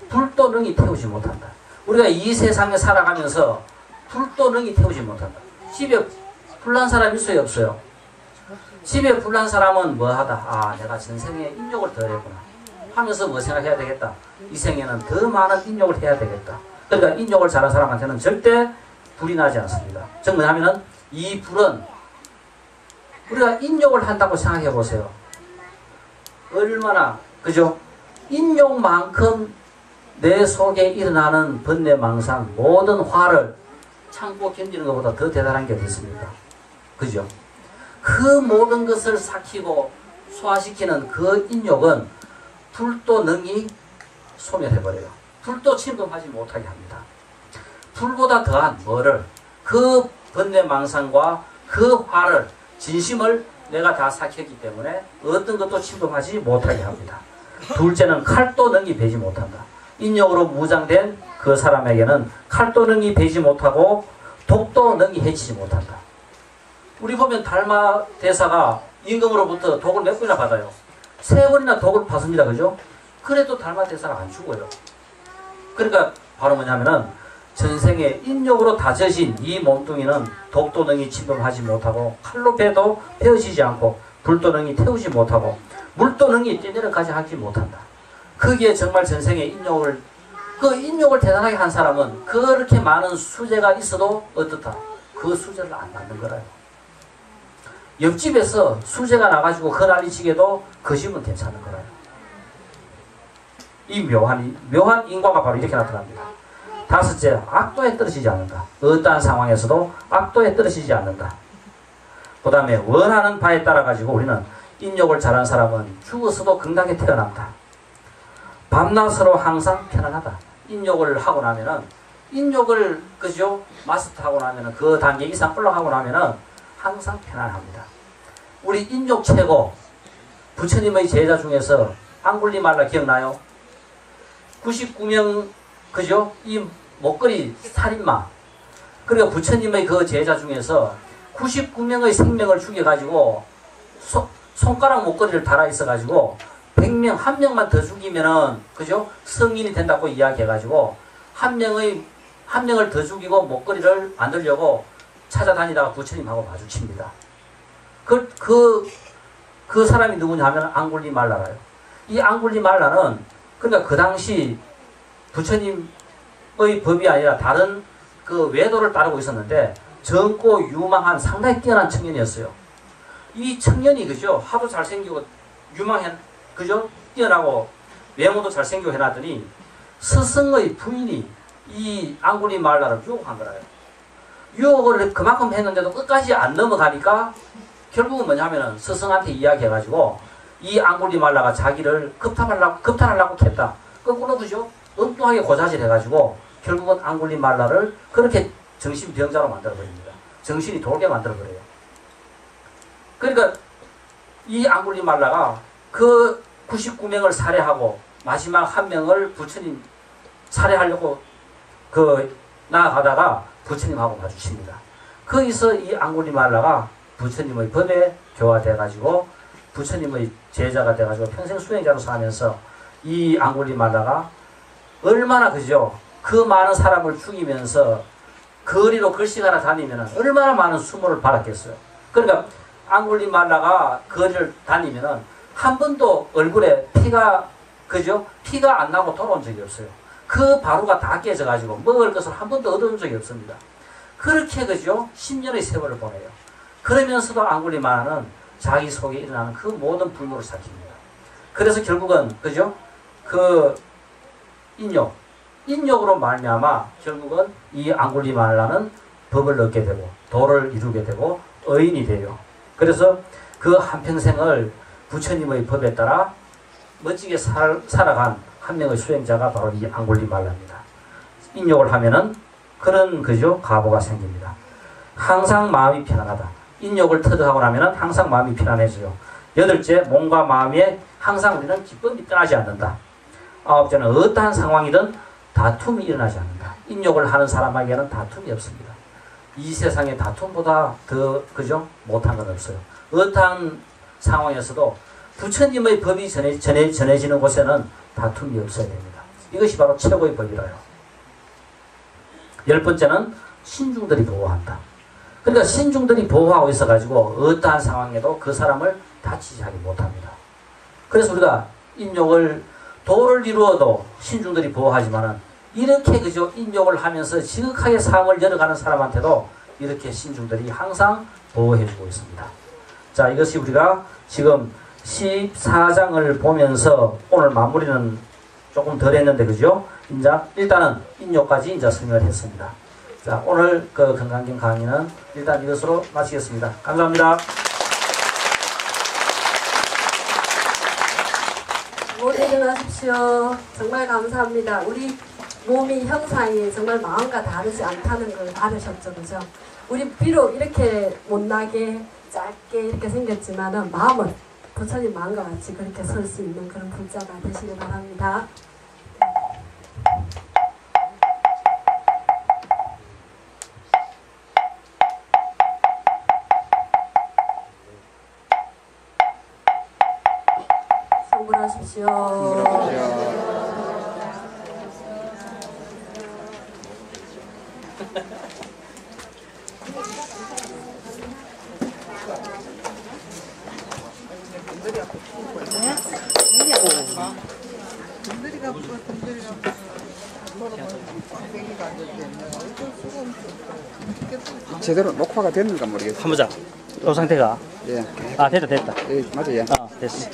불도 능히 태우지 못한다. 우리가 이 세상에 살아가면서 불도 능히 태우지 못한다. 집에 불난 사람 있어요, 없어요? 집에 불난 사람은 뭐 하다? 내가 전생에 인욕을 더 했구나 하면서 뭐 생각해야 되겠다. 이 생에는 더 많은 인욕을 해야 되겠다. 그러니까 인욕을 잘한 사람한테는 절대 불이 나지 않습니다. 즉 뭐냐면은 이 불은 우리가 인욕을 한다고 생각해 보세요. 얼마나 그죠? 인욕만큼 내 속에 일어나는 번뇌 망상 모든 화를 참고 견디는 것보다 더 대단한 게 어디 있습니까? 그죠? 그 모든 것을 삭히고 소화시키는 그 인욕은 불도 능히 소멸해버려요. 불도 침범하지 못하게 합니다. 불보다 더한 뭐를? 그 번뇌 망상과 그 화를 진심을 내가 다 삭혔기 때문에 어떤 것도 침범하지 못하게 합니다. 둘째는 칼도 능히 베지 못한다. 인욕으로 무장된 그 사람에게는 칼도 능히 베지 못하고 독도 능히 해치지 못한다. 우리 보면 달마 대사가 임금으로부터 독을 몇 번이나 받아요? 3번이나 독을 받습니다. 그죠? 그래도 달마 대사가 안 죽어요. 그러니까 바로 뭐냐면은 전생에 인욕으로 다져진 이 몸뚱이는 독도 능히 침범하지 못하고 칼로 베도 베어지지 않고 불도 능히 태우지 못하고 물도 능히 뛰내려가지 하지 못한다. 거기에 정말 전생에 인욕을 대단하게 한 사람은 그렇게 많은 수재가 있어도 어떻다? 그 수재를 안 받는 거라요. 옆집에서 수재가 나가지고 그 난리치게도 그 집은 괜찮은 거라요. 이 묘한 인과가 바로 이렇게 나타납니다. 다섯째, 악도에 떨어지지 않는다. 어떠한 상황에서도 악도에 떨어지지 않는다. 그 다음에 원하는 바에 따라 가지고 우리는 인욕을 잘한 사람은 죽어서도 건강하게 태어난다. 밤낮으로 항상 편안하다. 인욕을 하고 나면은 인욕을 그죠 마스터하고 나면은 그 단계 이상 올라가고 나면은 항상 편안합니다. 우리 인욕 최고 부처님의 제자 중에서 앙굴리말라 기억나요? 99명 그죠? 이 목걸이 살인마. 그러니까 부처님의 그 제자 중에서 99명의 생명을 죽여가지고 손가락 목걸이를 달아 있어가지고 100명, 한 명만 더 죽이면은 그죠? 성인이 된다고 이야기해가지고 한 명을 더 죽이고 목걸이를 만들려고 찾아다니다가 부처님하고 마주칩니다. 그 사람이 누구냐 하면 앙굴리말라라요. 이 앙굴리말라는 그러니까 그 당시 부처님의 법이 아니라 다른 그 외도를 따르고 있었는데 젊고 유망한 상당히 뛰어난 청년이었어요. 이 청년이 그죠? 하도 잘생기고 유망한 그죠? 뛰어나고 외모도 잘생기고 해놨더니 스승의 부인이 이 앙굴리말라를 유혹한 거라요. 유혹을 그만큼 했는데도 끝까지 안 넘어가니까 결국은 뭐냐면은 스승한테 이야기해가지고 이 앙굴리말라가 자기를 급탈하려고 했다. 거꾸로 그죠? 엉뚱하게 고자질 해가지고 결국은 앙굴리말라를 그렇게 정신병자로 만들어버립니다. 정신이 돌게 만들어버려요. 그러니까 이 앙굴리말라가 그 99명을 살해하고 마지막 한 명을 부처님 살해하려고 나아가다가 부처님하고 마주칩니다. 거기서 이 앙굴리말라가 부처님의 법에 교화돼가지고 부처님의 제자가 돼가지고 평생 수행자로 사면서 이 앙굴리말라가 얼마나 그죠? 그 많은 사람을 죽이면서 거리로 글씨가나 다니면 얼마나 많은 수모를 받았겠어요. 그러니까 앙굴리말라가 거리를 다니면은 한 번도 얼굴에 피가 그죠? 피가 안 나고 돌아온 적이 없어요. 그 바루가 다 깨져가지고 먹을 것을 한 번도 얻은 적이 없습니다. 그렇게 그죠? 10년의 세월을 보내요. 그러면서도 앙굴리말라는 자기 속에 일어나는 그 모든 불모를 삭힙니다. 그래서 결국은 그죠? 그 인욕으로 말미암아 결국은 이 앙굴리말라는 법을 얻게 되고 도를 이루게 되고 의인이 돼요. 그래서 그 한평생을 부처님의 법에 따라 멋지게 살아간 한 명의 수행자가 바로 이 앙굴리말라입니다. 인욕을 하면은 그런 그죠? 가보가 생깁니다. 항상 마음이 편안하다. 인욕을 터득하고 나면은 항상 마음이 편안해져요. 여덟째, 몸과 마음에 항상 우리는 기쁨이 떠나지 않는다. 아홉째는 어떠한 상황이든 다툼이 일어나지 않는다. 인욕을 하는 사람에게는 다툼이 없습니다. 이 세상에 다툼보다 더 그죠? 못한 건 없어요. 어떠한 상황에서도 부처님의 법이 전해지는 곳에는 다툼이 없어야 됩니다. 이것이 바로 최고의 법이라요. 열 번째는 신중들이 보호한다. 그러니까 신중들이 보호하고 있어가지고 어떠한 상황에도 그 사람을 다치지 하지 못합니다. 그래서 우리가 인욕을 도를 이루어도 신중들이 보호하지만은 이렇게 그저 인욕을 하면서 지극하게 삶을 열어가는 사람한테도 이렇게 신중들이 항상 보호해주고 있습니다. 자, 이것이 우리가 지금 14장을 보면서 오늘 마무리는 조금 덜 했는데 그죠? 이제 일단은 인욕까지 이제 설명을 했습니다. 자, 오늘 그 건강경 강의는 일단 이것으로 마치겠습니다. 감사합니다. 모두 일어나십시오. 정말 감사합니다. 우리 몸이 형상이 정말 마음과 다르지 않다는 걸 알으셨죠, 그죠? 우리 비록 이렇게 못나게 짧게 이렇게 생겼지만은 마음은 부처님 마음과 같이 그렇게 설 수 있는 그런 불자가 되시길 바랍니다. 성불하십시오. 제대로 녹화가 됐는가 모르겠어요. 한번 보자. 이 상태가. 예. 아, 됐다. 예, 맞아요. 됐어.